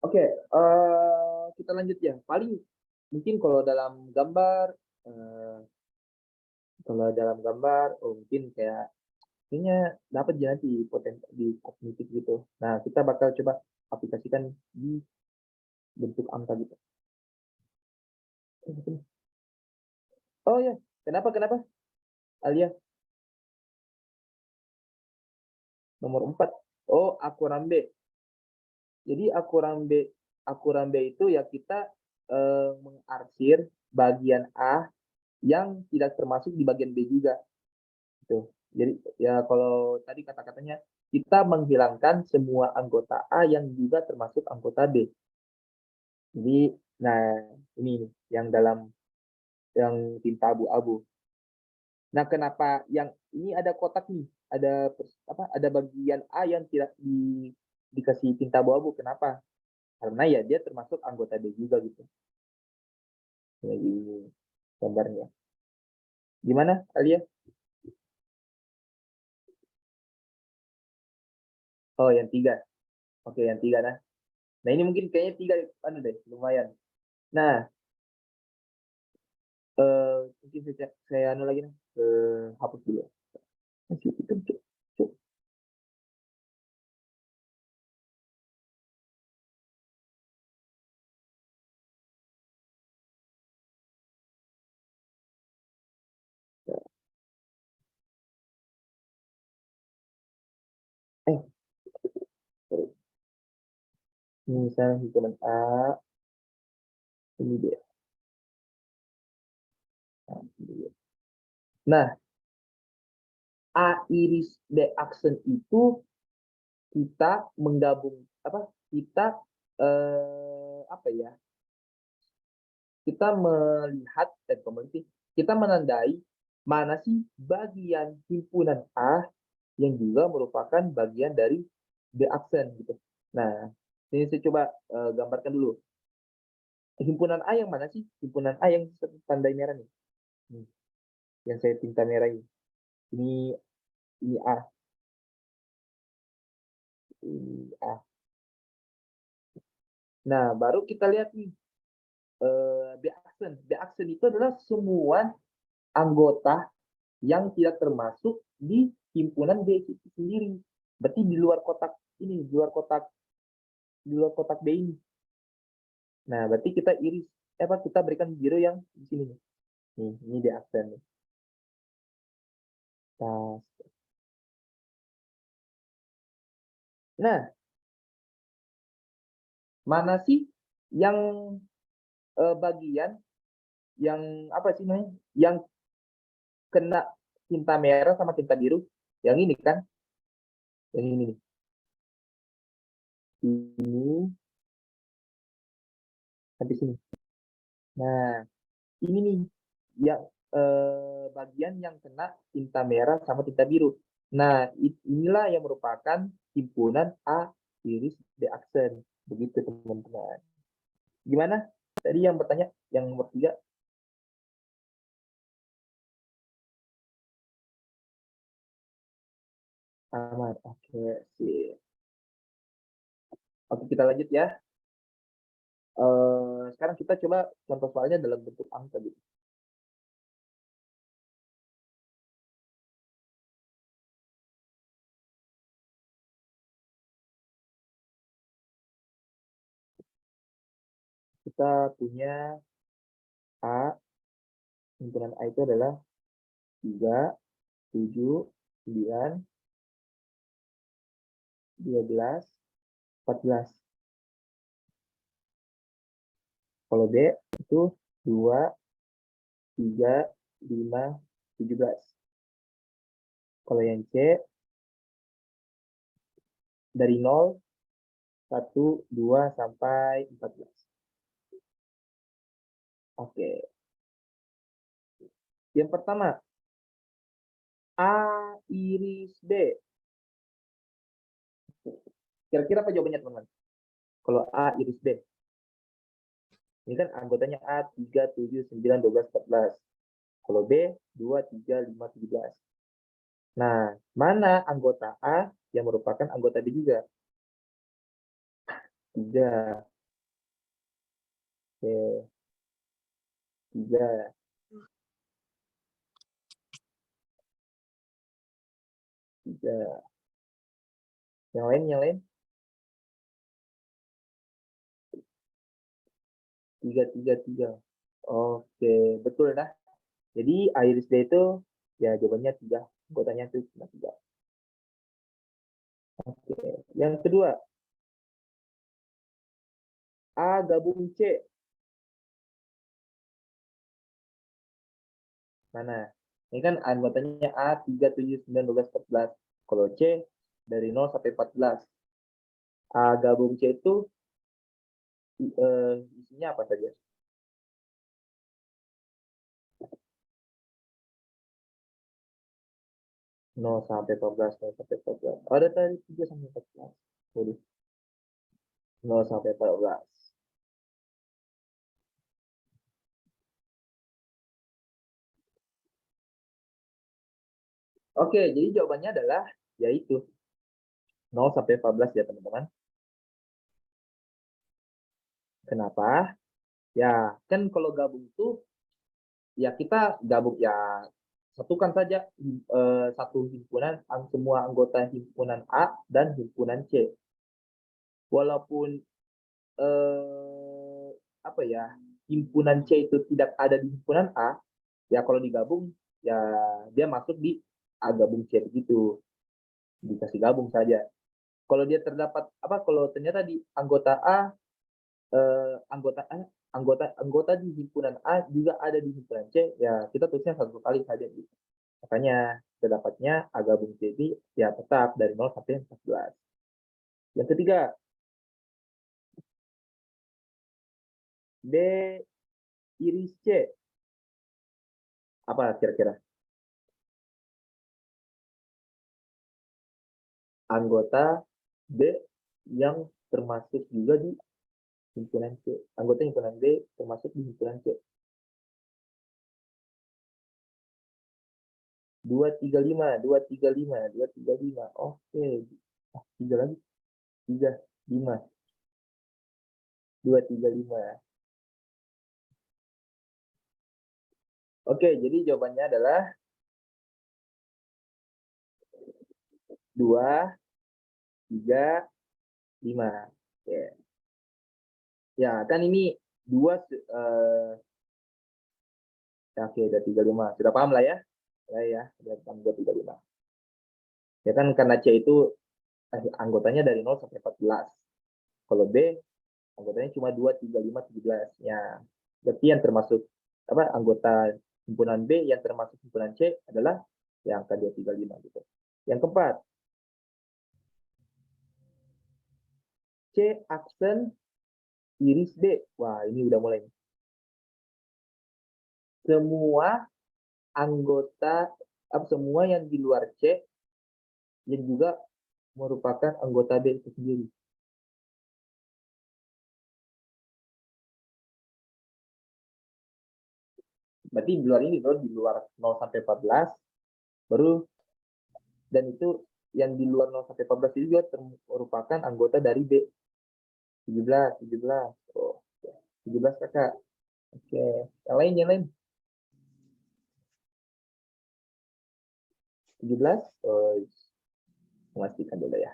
Oke, kita lanjut ya. Paling mungkin kalau dalam gambar Kalau dalam gambar, mungkin kayak kayaknya dapat ya nanti potensi di kognitif gitu. Nah, kita bakal coba aplikasikan di bentuk angka gitu. Oh ya, kenapa? Alia, nomor 4. Oh, akuran B. Jadi akuran B itu ya kita mengarsir bagian A yang tidak termasuk di bagian B juga. Gitu. Jadi ya kalau tadi kata-katanya kita menghilangkan semua anggota A yang juga termasuk anggota B. Jadi, nah ini yang dalam yang tinta abu-abu. Nah, kenapa yang ini ada kotak nih? Ada bagian A yang tidak dikasih tinta abu-abu. Kenapa? Karena ya dia termasuk anggota D juga gitu. Ya, ini gambarnya. Gimana, Alia? Oh, yang 3. Oke, yang 3 nah. Nah, ini mungkin kayaknya 3 deh, lumayan. Nah, mungkin saya anu lagi nih. Hapus dulu. Masih itu, Cuk. Cuk. Eh, sorry. Ini misalnya himpunan A, ini dia. Nah, ini dia. Nah, A iris B aksen itu kita menggabung kita apa ya? Kita melihat kita menandai mana sih bagian himpunan A yang juga merupakan bagian dari B aksen gitu. Nah, ini saya coba gambarkan dulu. Himpunan A yang mana sih? Himpunan A yang tandai merah nih. Yang saya tinta merah ini. Ini A. Ini A. Nah, baru kita lihat nih B aksen. B aksen itu adalah semua anggota yang tidak termasuk di himpunan B itu sendiri. Berarti di luar kotak ini, di luar kotak B ini. Nah, berarti kita iris kita berikan biru yang di sini nih. Nih, ini di aksen nih. Nah, mana sih yang bagian yang apa sih namanya? Yang kena tinta merah sama tinta biru? Yang ini kan? Yang ini nih. Ini sampai sini. Nah, ini nih yang bagian yang kena tinta merah sama tinta biru. Nah, inilah yang merupakan himpunan A iris B aksen. Begitu teman-teman. Gimana? Tadi yang bertanya yang nomor 3. Aman. Oke, sih. Oke, kita lanjut ya. Sekarang kita coba contoh soalnya dalam bentuk angka gitu. Kita punya A, himpunan A itu adalah 3, 7, 9, 12, 14. Kalau B itu 2, 3, 5, 17. Kalau yang C dari 0, 1, 2, sampai 14. Oke. Yang pertama, A iris B. Kira-kira apa jawabannya teman-teman? Kalau A iris B. Ini kan anggotanya A, 3, 7, 9, 12, 14. Kalau B, 2, 3, 5, 17. Nah, mana anggota A yang merupakan anggota B juga? 3. Oke, 3. Ya. Yang lain, yang lain. 3, 3, 3. Oke, betul dah. Jadi Iris D itu ya jawabannya 3. Anggotanya itu cuma 3. Oke. Yang kedua, A gabung C. Mana? Ini kan anggotanya A 3, 7, 9, 12, 14. Kalau C dari 0 sampai 14. A gabung C itu isinya apa saja? 0 sampai 14, 0 sampai 14. Oh, ada tadi 3 sampai 14. Waduh, 0 sampai 14. Oke, jadi jawabannya adalah yaitu 0 sampai 14 ya teman-teman. Kenapa? Ya, kan kalau gabung itu ya kita gabung ya satukan saja satu himpunan semua anggota himpunan A dan himpunan C. Walaupun apa ya himpunan C itu tidak ada di himpunan A, ya kalau digabung ya dia masuk di A gabung C begitu, dikasih gabung saja. Kalau dia terdapat apa kalau ternyata di anggota A anggota A anggota di himpunan A juga ada di himpunan C, ya kita tulisnya satu kali saja gitu. Makanya terdapatnya A gabung C ini ya tetap dari 0 sampai 14. Yang ketiga, B iris C. Apa kira-kira? Anggota B yang termasuk juga di himpunan C. Anggota himpunan B termasuk di himpunan C. 2, 3, 5, 2, 3, 5, 2, 3, 5. Oke. 3 lagi. 3, 5. 2, 3, 5. Oke, jadi jawabannya adalah 2, 3, 5. Oke. Ya, kan ini 2 ya, oke, udah 35. Sudah paham lah ya? Ya, sudah paham 2, 3, 5. Ya kan karena C itu anggotanya dari 0 sampai 14. Kalau B anggotanya cuma 2, 3, 5, 17. Ya, berarti yang termasuk apa anggota himpunan B yang termasuk himpunan C adalah yang angka 2, 3, 5 gitu. Yang keempat, C aksen iris B. Wah, ini udah mulai. Semua anggota semua yang di luar C yang juga merupakan anggota B itu sendiri. Berarti di luar ini loh, di luar 0 sampai 14 baru dan itu yang di luar 0 sampai 14 itu juga merupakan anggota dari B. 17, 17. Oh, 17 kakak. Oke, yang lain, yang lain. 17. Oh, memastikan dulu ya.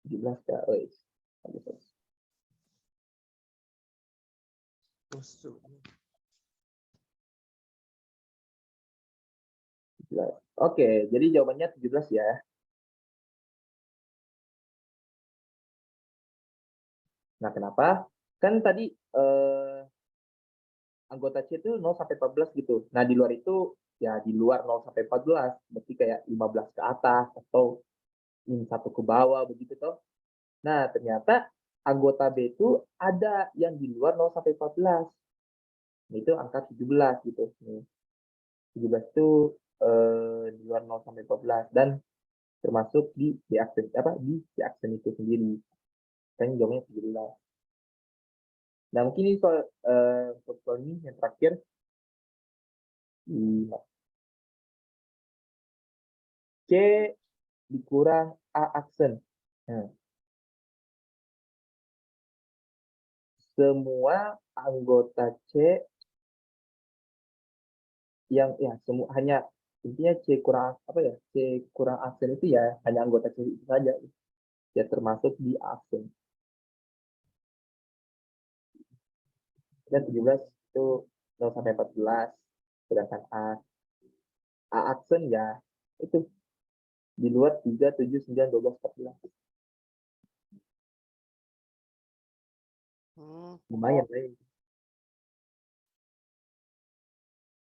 17 kak. Oh, bagus. Oke, jadi jawabannya 17 ya. Nah, kenapa? Kan tadi anggota C itu 0 sampai 14 gitu. Nah, di luar itu ya di luar 0 sampai 14, berarti kayak 15 ke atas atau min 1 ke bawah begitu toh. Nah, ternyata anggota B itu ada yang di luar 0 sampai 14. Nah, itu angka 17 gitu. Nih, 17 itu di luar 0 sampai 14 dan termasuk di aksen apa di aksen itu sendiri. Kan jawabnya 17. Nah, mungkin ini soal ini yang terakhir. C dikurang A aksen. Nah, semua anggota C yang ya semua hanya Intinya C kurang apa ya? C kurang aksen itu ya hanya anggota C itu saja. Ya termasuk di aksen. Dan 17 itu 0 sampai 14. Sedangkan A aksen ya itu di luar 3, 7, 9, 12, 14. Lumayan lah.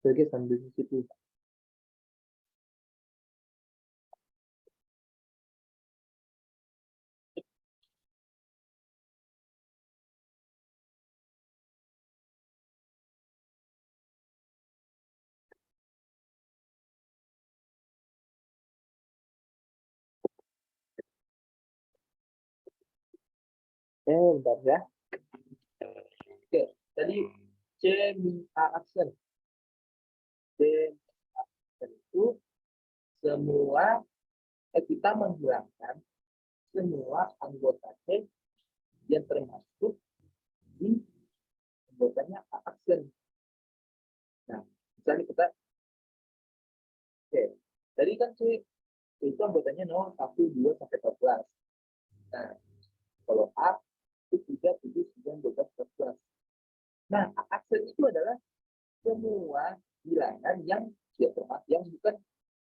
Oke, sambil di situ. Bentar ya. Oke, tadi C A aksen. C aksen itu semua kita menghilangkan semua anggota C yang termasuk di anggotanya A aksen. Nah, misalnya kita oke, tadi kan C itu anggotanya 0, 1, 2, sampai 14. Nah, kalau A itu 3, 7, 9, 12, 14. Nah, A aksen itu adalah semua bilangan yang ya, yang bukan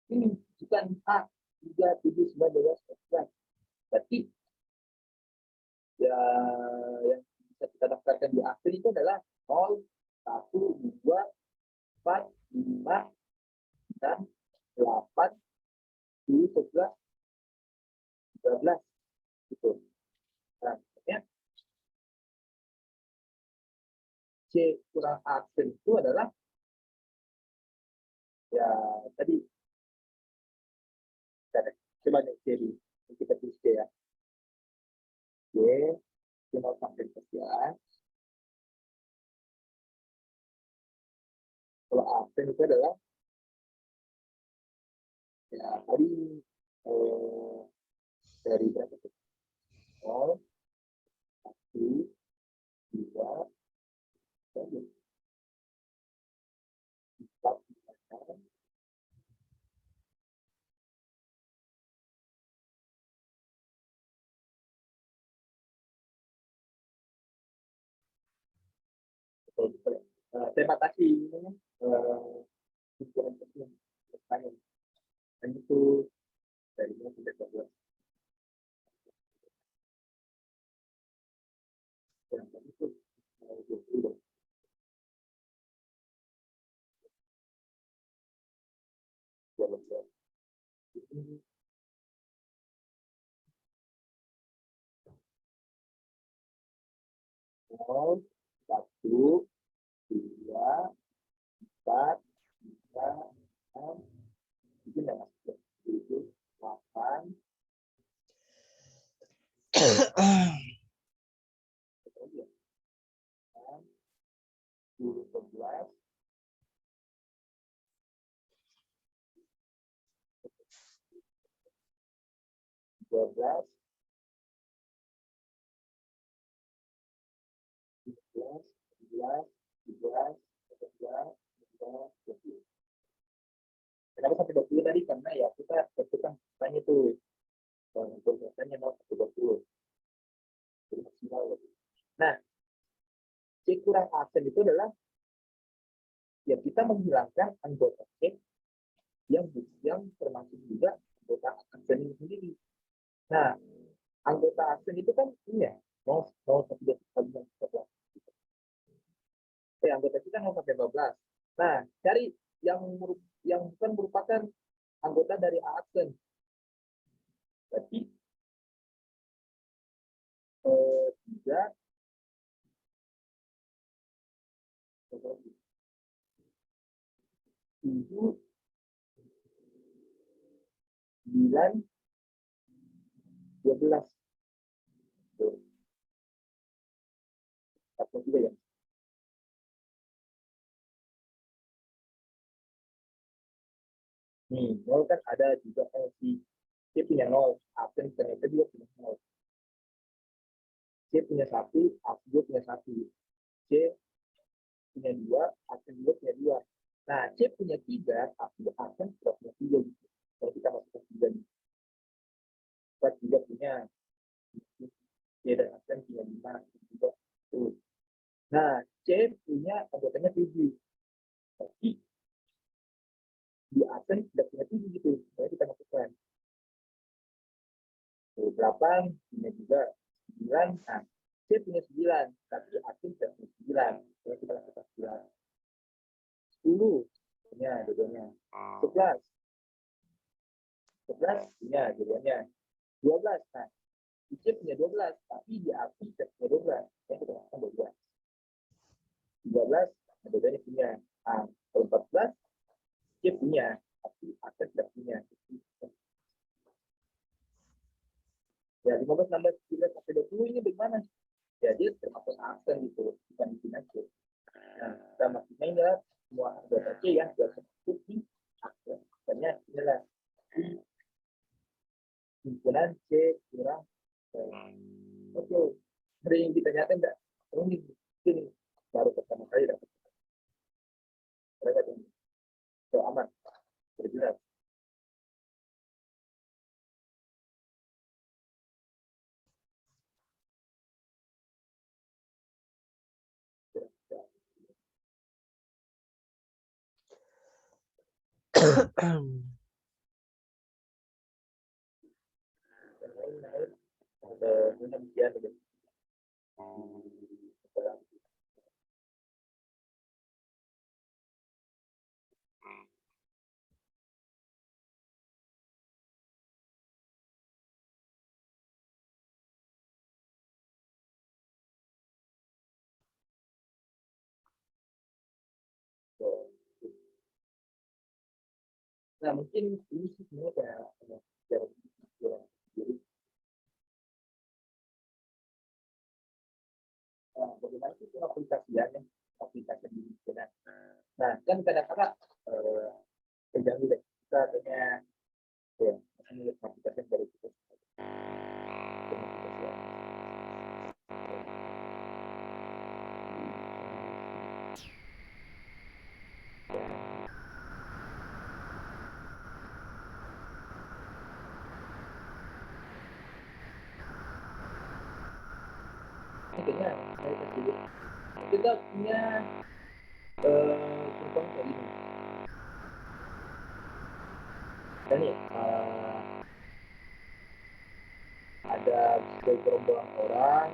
ini, bukan A, 3, 7, 9, 12, 14. Berarti ya yang bisa kita daftarkan di aksen itu adalah 0, 1, 2, 4, 5, 6, 8, 10, 11, 12. Gitu. Nah, maksudnya C kurang aksen itu adalah ya tadi coba nih C di kita tulis C ya. C 0 sampai 14. Kalau aksen itu adalah ya tadi eh, dari berapa tuh? 0, 1, 2, 3, 4, 5, terima kasih pikiran saya. Dan itu dari mana sudah terbuat. Dan itu nol, 1, 2, 4, 5, 6, 7, 7, 8, 10, 11, 12, 11, 11, 12, 13, 14, 20. Kenapa sampai 20 tadi? Karena ya kita tentukan tanya itu perbedaannya 0 sampai 20. Jadi maksimal. Nah, C kurang aksen itu adalah ya kita menghilangkan anggota C yang termasuk juga anggota aksen itu sendiri. Nah, anggota aksen itu kan ini ya, 0 sampai 12. Anggota kita 0 sampai 12. Nah, cari yang bukan merupakan anggota dari aksen. Berarti 3, 7, 9, 12. Atau juga ya. Nih, 0 kan ada juga si C punya 0, aksen ternyata dia punya 0. C punya 1, aksen juga punya 1. C punya 2, aksen juga punya 2. Nah, C punya 3, tapi akan tidak punya 3. Gitu. Kalau kita masukkan 3 nih. Kita 3 punya C dan akan punya 5. Juga. Tuh. Nah, C punya anggotanya 7. Tapi di akan tidak punya 7 gitu. Jadi kita masukkan. 8 punya juga 9. Nah, C punya 9, tapi akan tidak punya 9. Jadi kita masukkan 9. 10 punya dua-duanya. 11 punya dua-duanya. 12. Nah, C punya 12, tapi di api tidak punya 12. Yang kita masukkan 12. 13, dua-duanya punya. Nah, kalau 14, C punya, tapi akan tidak punya. Ya, 15, 16, 17, sampai 20 ini bagaimana? Ya, dia termasuk aksen gitu, bukan di sini aja. Nah, kita maksudnya adalah semua anggota C yang sudah termasuk di aksen. Makanya inilah himpunan C kurang. Oke, sering ditanyakan enggak? Ini baru pertama kali dapat. Mereka itu aman, berjelas. Demikian begitu. Nah, mungkin ini sih sebenarnya kayak jadi bagaimana sih aplikasinya aplikasi di sini. Nah, kan kadang-kadang terganggu deh kita adanya ya ini aplikasi dari kita. Akhirnya saya kasih kita punya contoh kayak ini. Dan nih ada gerombolan orang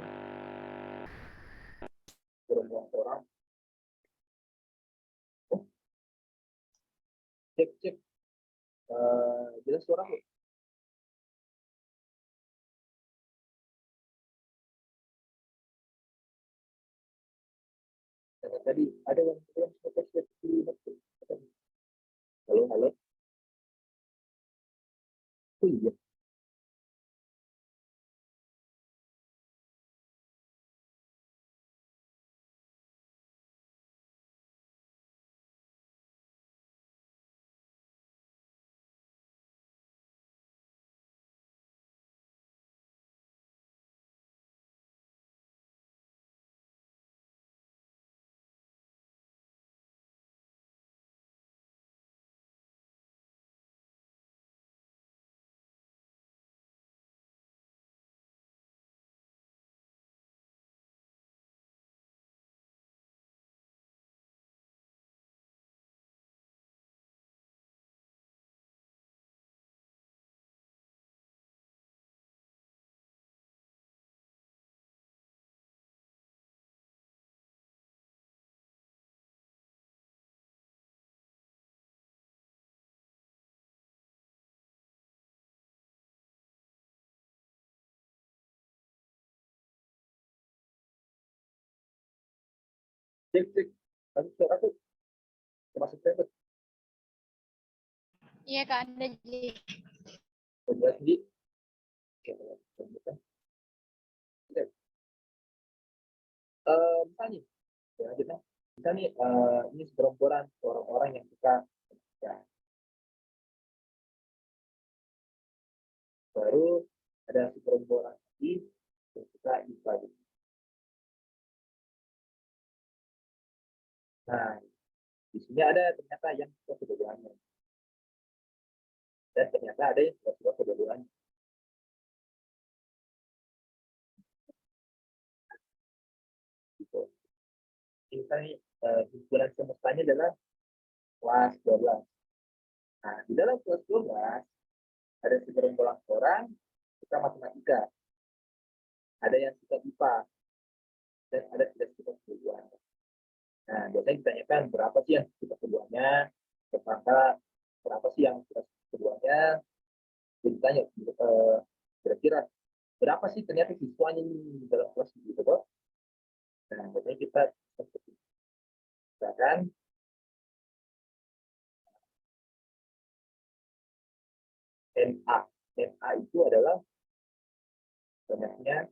oh, cek jelas suara kok. Tadi ada yang bilang halo halo oh iya cek cek tapi suara tuh termasuk saya Iya Kak, Anda jadi jelas di misalnya ya kita misalnya ini segerombolan orang-orang yang suka ya, baru ada segerombolan lagi yang suka ibadah. Nah, di sini ada ternyata yang suka kedua-duanya. Dan ternyata ada yang tidak suka kedua-duanya. Gitu. Ini himpunan semestanya adalah kelas 12. Nah, di dalam kelas 12 ada segerombolan orang suka matematika. Ada yang suka IPA dan ada tidak suka kedua-duanya. Nah, biasanya ditanyakan berapa sih yang suka keduanya, tersangka berapa sih yang suka keduanya, jadi ditanya kira-kira berapa sih ternyata siswanya ini dalam kelas gitu kok. Nah, biasanya kita misalkan NA. NA itu adalah banyaknya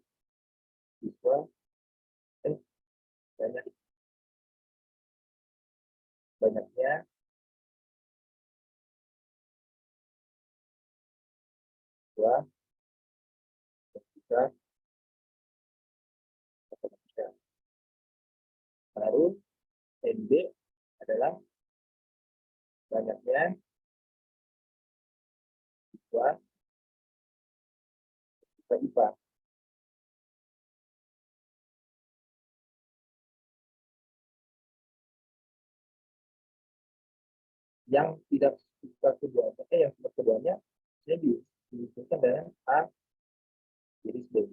siswa, banyaknya siswa bisa matematika. Baru NB adalah banyaknya siswa bisa IPA. Yang tidak suka keduanya, yang suka keduanya, ini disebutkan dengan A iris B.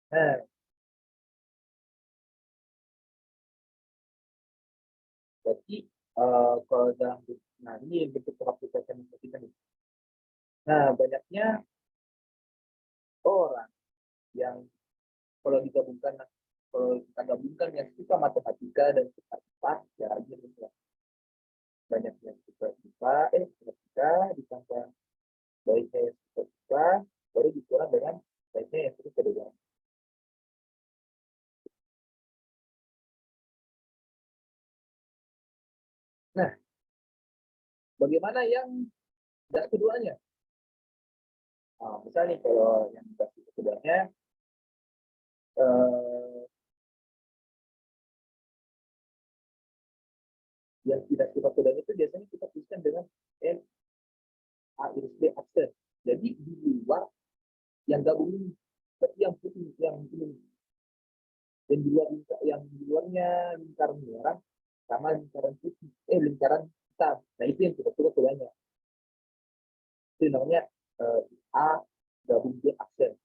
Nah, berarti kalau dalam ini bentuk pengaplikasian kita nih. Nah, banyaknya orang yang kalau kita gabungkan yang suka matematika dan suka IPA, ya gitu ya. Banyak yang suka IPA, matematika ditambah baiknya yang suka IPA, baru dikurang dengan baiknya yang suka kedua. Nah, bagaimana yang das keduanya? Nah, misalnya kalau yang das keduanya yang tidak suka keduanya itu biasanya kita tuliskan dengan N A iris B aksen. Jadi di luar yang gabung ini, berarti yang putih yang ini, dan di luar yang di luarnya lingkaran merah sama lingkaran putih, lingkaran hitam. Nah itu yang kita suka keduanya. Itu namanya A gabung B aksen.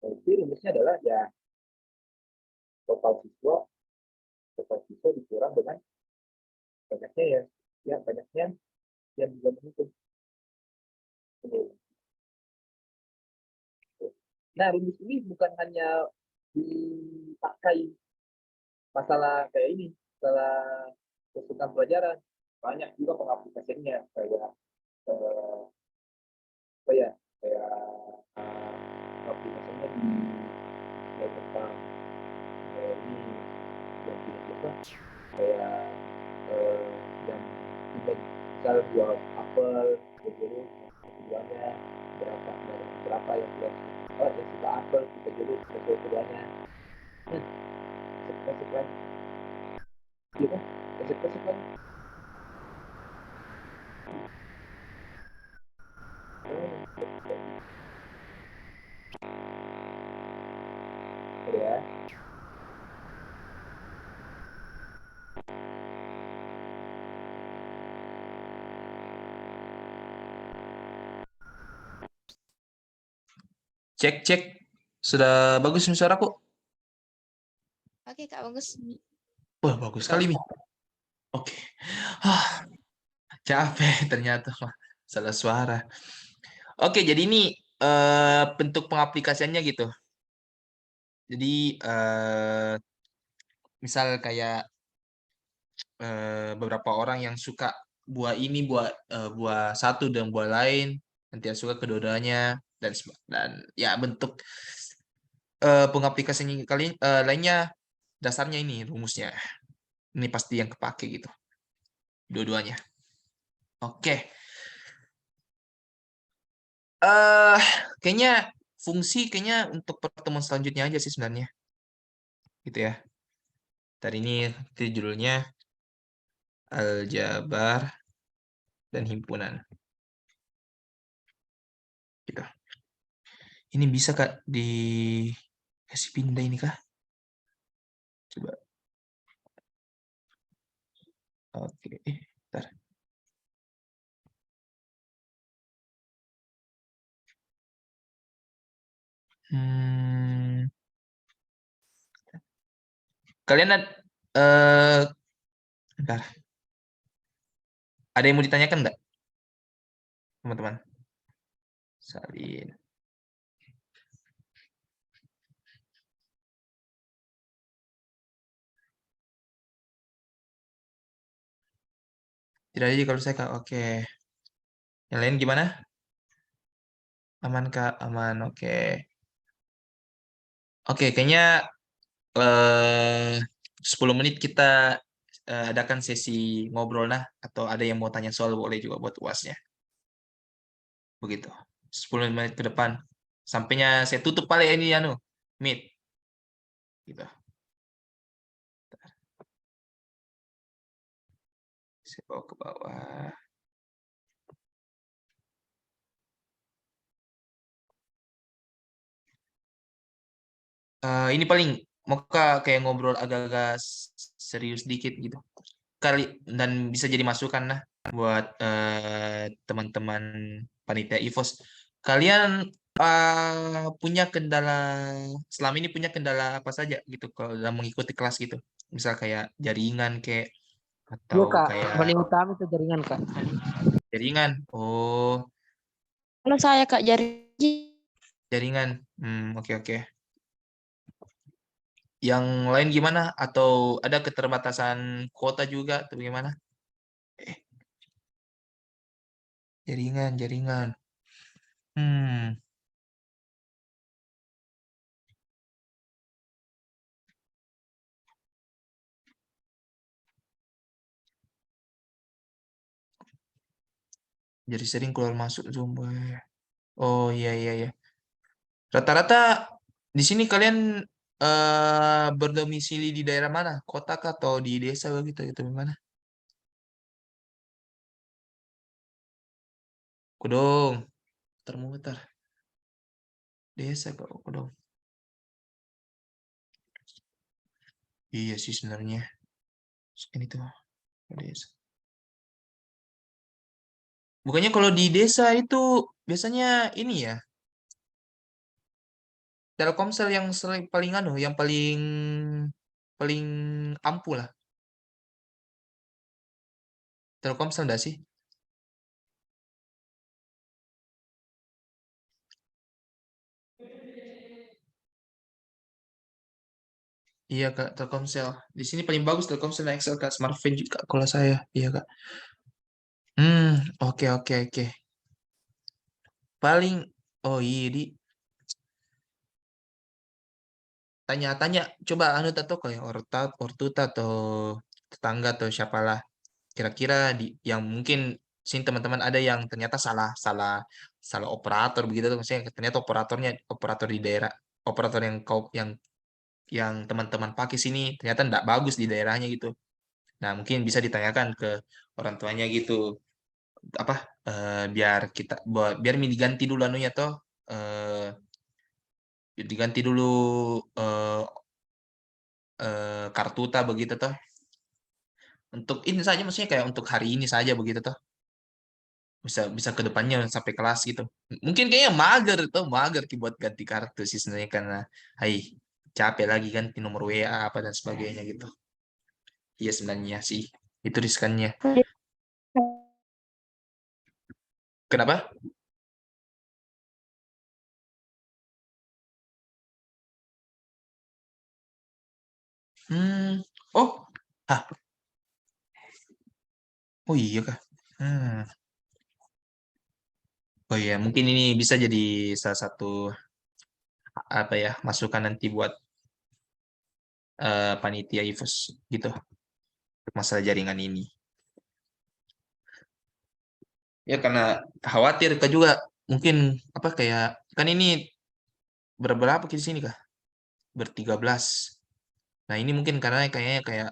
Nah, itu rumusnya adalah ya total siswa dikurang dengan banyaknya banyaknya yang digabung itu. Nah, rumus ini bukan hanya dipakai masalah kayak ini, masalah kesulitan pelajaran, banyak juga pengaplikasiannya kayak apa ya, kayak aplikasinya di tentang ini yang tidak biasa kayak yang misal jual apel berjeruk keduanya berapa yang suka apel kita jeruk sesuai keduanya resep kan gitu resep kan ya. Cek, cek. Sudah bagus nih suaraku? Oke, Kak, bagus. Wah, bagus sekali, Mi. Oke. Capek ternyata. Salah suara. Oke, jadi ini bentuk pengaplikasiannya gitu. Jadi, misal kayak beberapa orang yang suka buah ini, buah satu dan buah lain, nanti yang suka kedua-duanya, dan ya bentuk pengaplikasiannya kali lainnya dasarnya ini rumusnya. Ini pasti yang kepake gitu. Dua-duanya. Oke. Kayaknya fungsi kayaknya untuk pertemuan selanjutnya aja sih sebenarnya. Gitu ya. Tadi ini judulnya aljabar dan himpunan. Gitu. Ini bisa Kak kasih pindah ini Kak? Coba. Oke, bentar. Hmm, kalian bentar. Ada yang mau ditanyakan nggak, teman-teman? Salin. Tidak aja kalau saya Kak. Oke. Yang lain gimana? Aman Kak, aman. Oke. Oke, kayaknya 10 menit kita adakan sesi ngobrol nah, atau ada yang mau tanya soal boleh juga buat UASnya. Begitu. 10 menit ke depan. Sampainya saya tutup paling ini meet. Gitu. Saya bawa ke bawah. Ini paling mau kayak ngobrol agak-agak serius dikit gitu. Kali dan bisa jadi masukan lah buat teman-teman panitia IVOS. Kalian punya kendala selama ini punya kendala apa saja gitu kalau dalam mengikuti kelas gitu? Misal kayak jaringan kayak Iya atau Kak, kayak paling utama itu jaringan Kak. jaringan. Oh, Kalau saya Kak jaringan. Oke oke. Yang lain gimana? Atau ada keterbatasan kuota juga atau gimana? Eh, jaringan. Hmm, jadi sering keluar masuk Zoom. Oh iya iya iya. Rata-rata di sini kalian berdomisili di daerah mana? Kota kah atau di desa begitu gitu gimana? Kudung, muter-muter. Desa kok Kudung. Iya sih sebenarnya. Ini tuh desa. Bukannya kalau di desa itu biasanya ini ya, Telkomsel yang paling yang paling paling ampuh lah. Telkomsel enggak sih? Iya Kak, Telkomsel. Di sini paling bagus Telkomsel dan Excel Kak, Smartfren juga kalau saya. Iya Kak. Oke oke oke. Paling oh iya di tanya-tanya coba atau kayak ortuta atau tetangga atau siapalah kira-kira yang mungkin sini teman-teman ada yang ternyata salah salah salah operator begitu tuh maksudnya ternyata operator di daerah operator yang teman-teman pakai sini ternyata tidak bagus di daerahnya gitu. Nah, mungkin bisa ditanyakan ke orang tuanya gitu. Apa biar biar diganti dulu anunya toh eh diganti dulu eh kartuta begitu toh. Untuk ini saja maksudnya kayak untuk hari ini saja begitu toh. Bisa bisa ke depannya sampai kelas gitu. Mungkin kayaknya mager buat ganti kartu sih sebenarnya karena hai capek lagi ganti nomor WA apa dan sebagainya gitu. Iya sebenarnya sih itu riskannya. Kenapa? Hmm. Oh, ah, oh iya kah? Hmm. Oh iya, mungkin ini bisa jadi salah satu apa ya masukan nanti buat panitia IVOS gitu masalah jaringan ini. Ya karena khawatir kan juga mungkin apa kayak kan ini berberapa di sini kah? 13. Nah, ini mungkin karena kayaknya kayak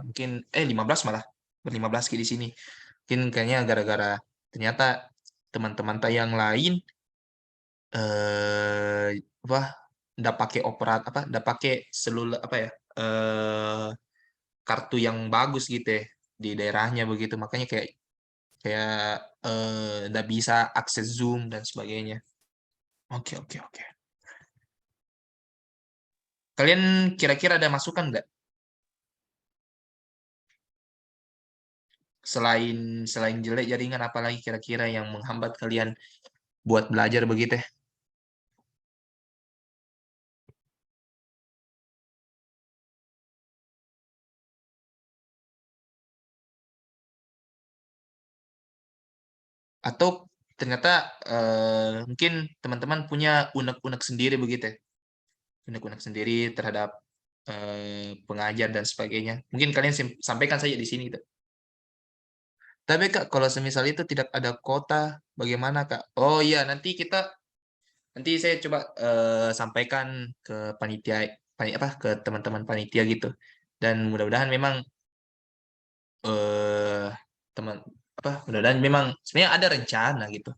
mungkin 15 malah. 15 di sini. Mungkin kayaknya gara-gara ternyata teman-teman yang lain eh apa ndak pakai ndak pakai seluler apa ya? Kartu yang bagus gitu ya di daerahnya begitu. Makanya kayak kayak ndak bisa akses Zoom dan sebagainya. Oke, oke, oke. Kalian kira-kira ada masukan nggak? Selain jelek jaringan, apalagi kira-kira yang menghambat kalian buat belajar begitu ya? Atau ternyata mungkin teman-teman punya unek-unek sendiri begitu ya? Unek-unek sendiri terhadap pengajar dan sebagainya. Mungkin kalian sampaikan saja di sini gitu. Tapi Kak, kalau semisal itu tidak ada kota, bagaimana Kak? Oh iya, nanti saya coba sampaikan ke panitia, ke teman-teman panitia gitu. Dan mudah-mudahan memang eh teman mudah-mudahan memang sebenarnya ada rencana gitu,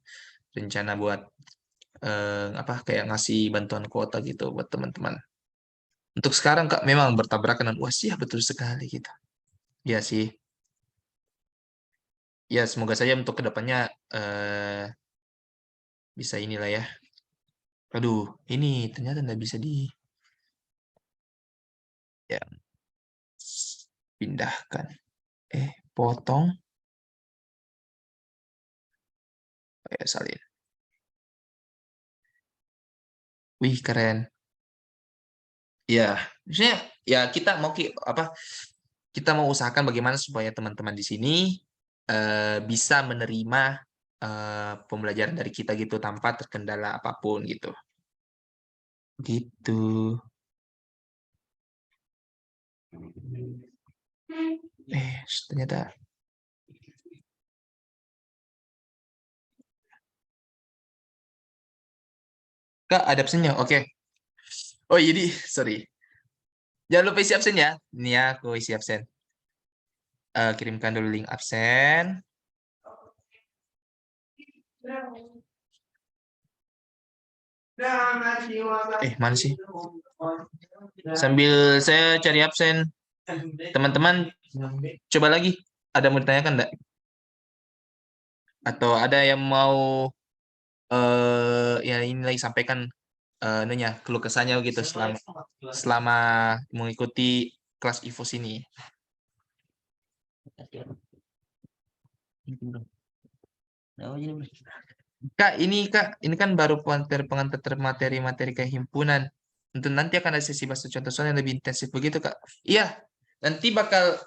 rencana buat kayak ngasih bantuan kuota gitu buat teman-teman. Untuk sekarang Kak memang bertabrakan dengan uas, ya betul sekali gitu. Ya sih, ya semoga saja untuk kedepannya bisa inilah ya. Aduh, ini ternyata nggak bisa ya pindahkan. Potong, salin. Wih, keren. Ya, maksudnya ya kita mau usahakan bagaimana supaya teman-teman di sini bisa menerima pembelajaran dari kita gitu tanpa terkendala apapun gitu. Gitu. Ternyata Kak ada absennya. Oke. Oh, jadi sorry. Jangan lupa isi absen ya. Ini ya, aku isi absen. Kirimkan dulu link absen. Mana sih? Sambil saya cari absen. Teman-teman, coba lagi. Ada mau ditanyakan enggak? Atau ada yang mau ya ini lagi sampaikan keluh kesahnya gitu selama mengikuti kelas IVOS ini. Kak, ini kan baru pengantar materi-materi kayak himpunan. Untuk nanti akan ada sesi bahasa contoh soal yang lebih intensif begitu, Kak. Iya, nanti bakal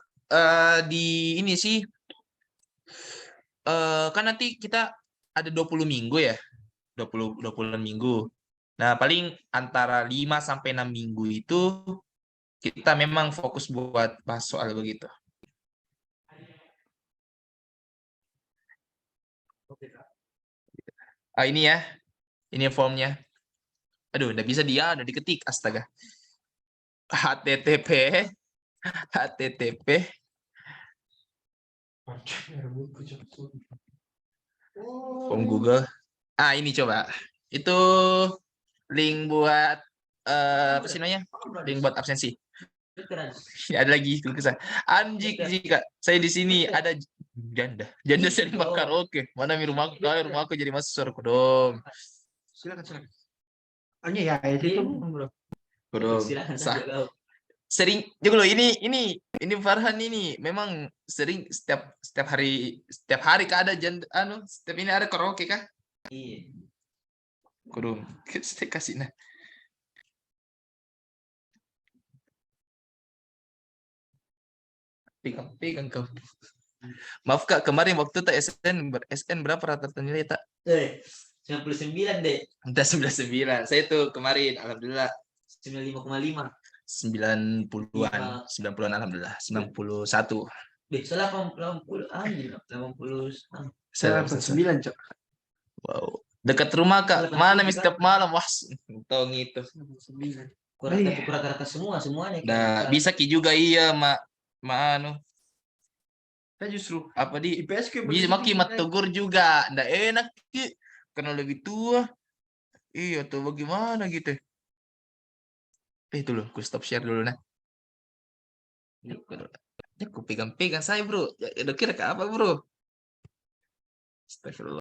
di ini sih kan nanti kita ada 20 minggu ya. 20 minggu. Nah, paling antara 5 sampai 6 minggu itu kita memang fokus buat bahas soal begitu. Ini ya. Ini formnya. Aduh, udah bisa dia, udah diketik. Astaga. HTTP form Google. Ini coba. Itu link buat apa sih namanya? Link buat absensi. Ada lagi kesan. Anjing jika saya di sini ada janda sering bakar. Oke, mana rumahku jadi masuk suaraku dong. Silakan. Ya itu Dong. Sering juga loh ini Farhan ini memang sering setiap hari Kak ada setiap ini ada karaoke kah? Iya. Kudung kasih nah. Pegang kau. Maaf Kak, kemarin waktu tak SN berapa rata-rata nilai tak? 99 deh. Entah 99. Saya tuh kemarin alhamdulillah 95,5. 90-an. 90-an alhamdulillah. 91. Deh, salah 80 anjir, 80. Saya 89, Cok. Wow. Dekat rumah Kak. 87 Mana kan? setiap malam? Wah, tong itu. 99. Iya. Kurang semuanya. Nah, bisa Ki juga iya, anu. Saya justru apa di IPS ke bisa maki mat tegur juga. Ndak enak Ki. Karena lebih tua. Iya tuh bagaimana gitu. Itu loh, aku stop share dulu nah. Ya, aku pegang-pegang saya bro. Ya, udah kira ke apa bro? Astagfirullah.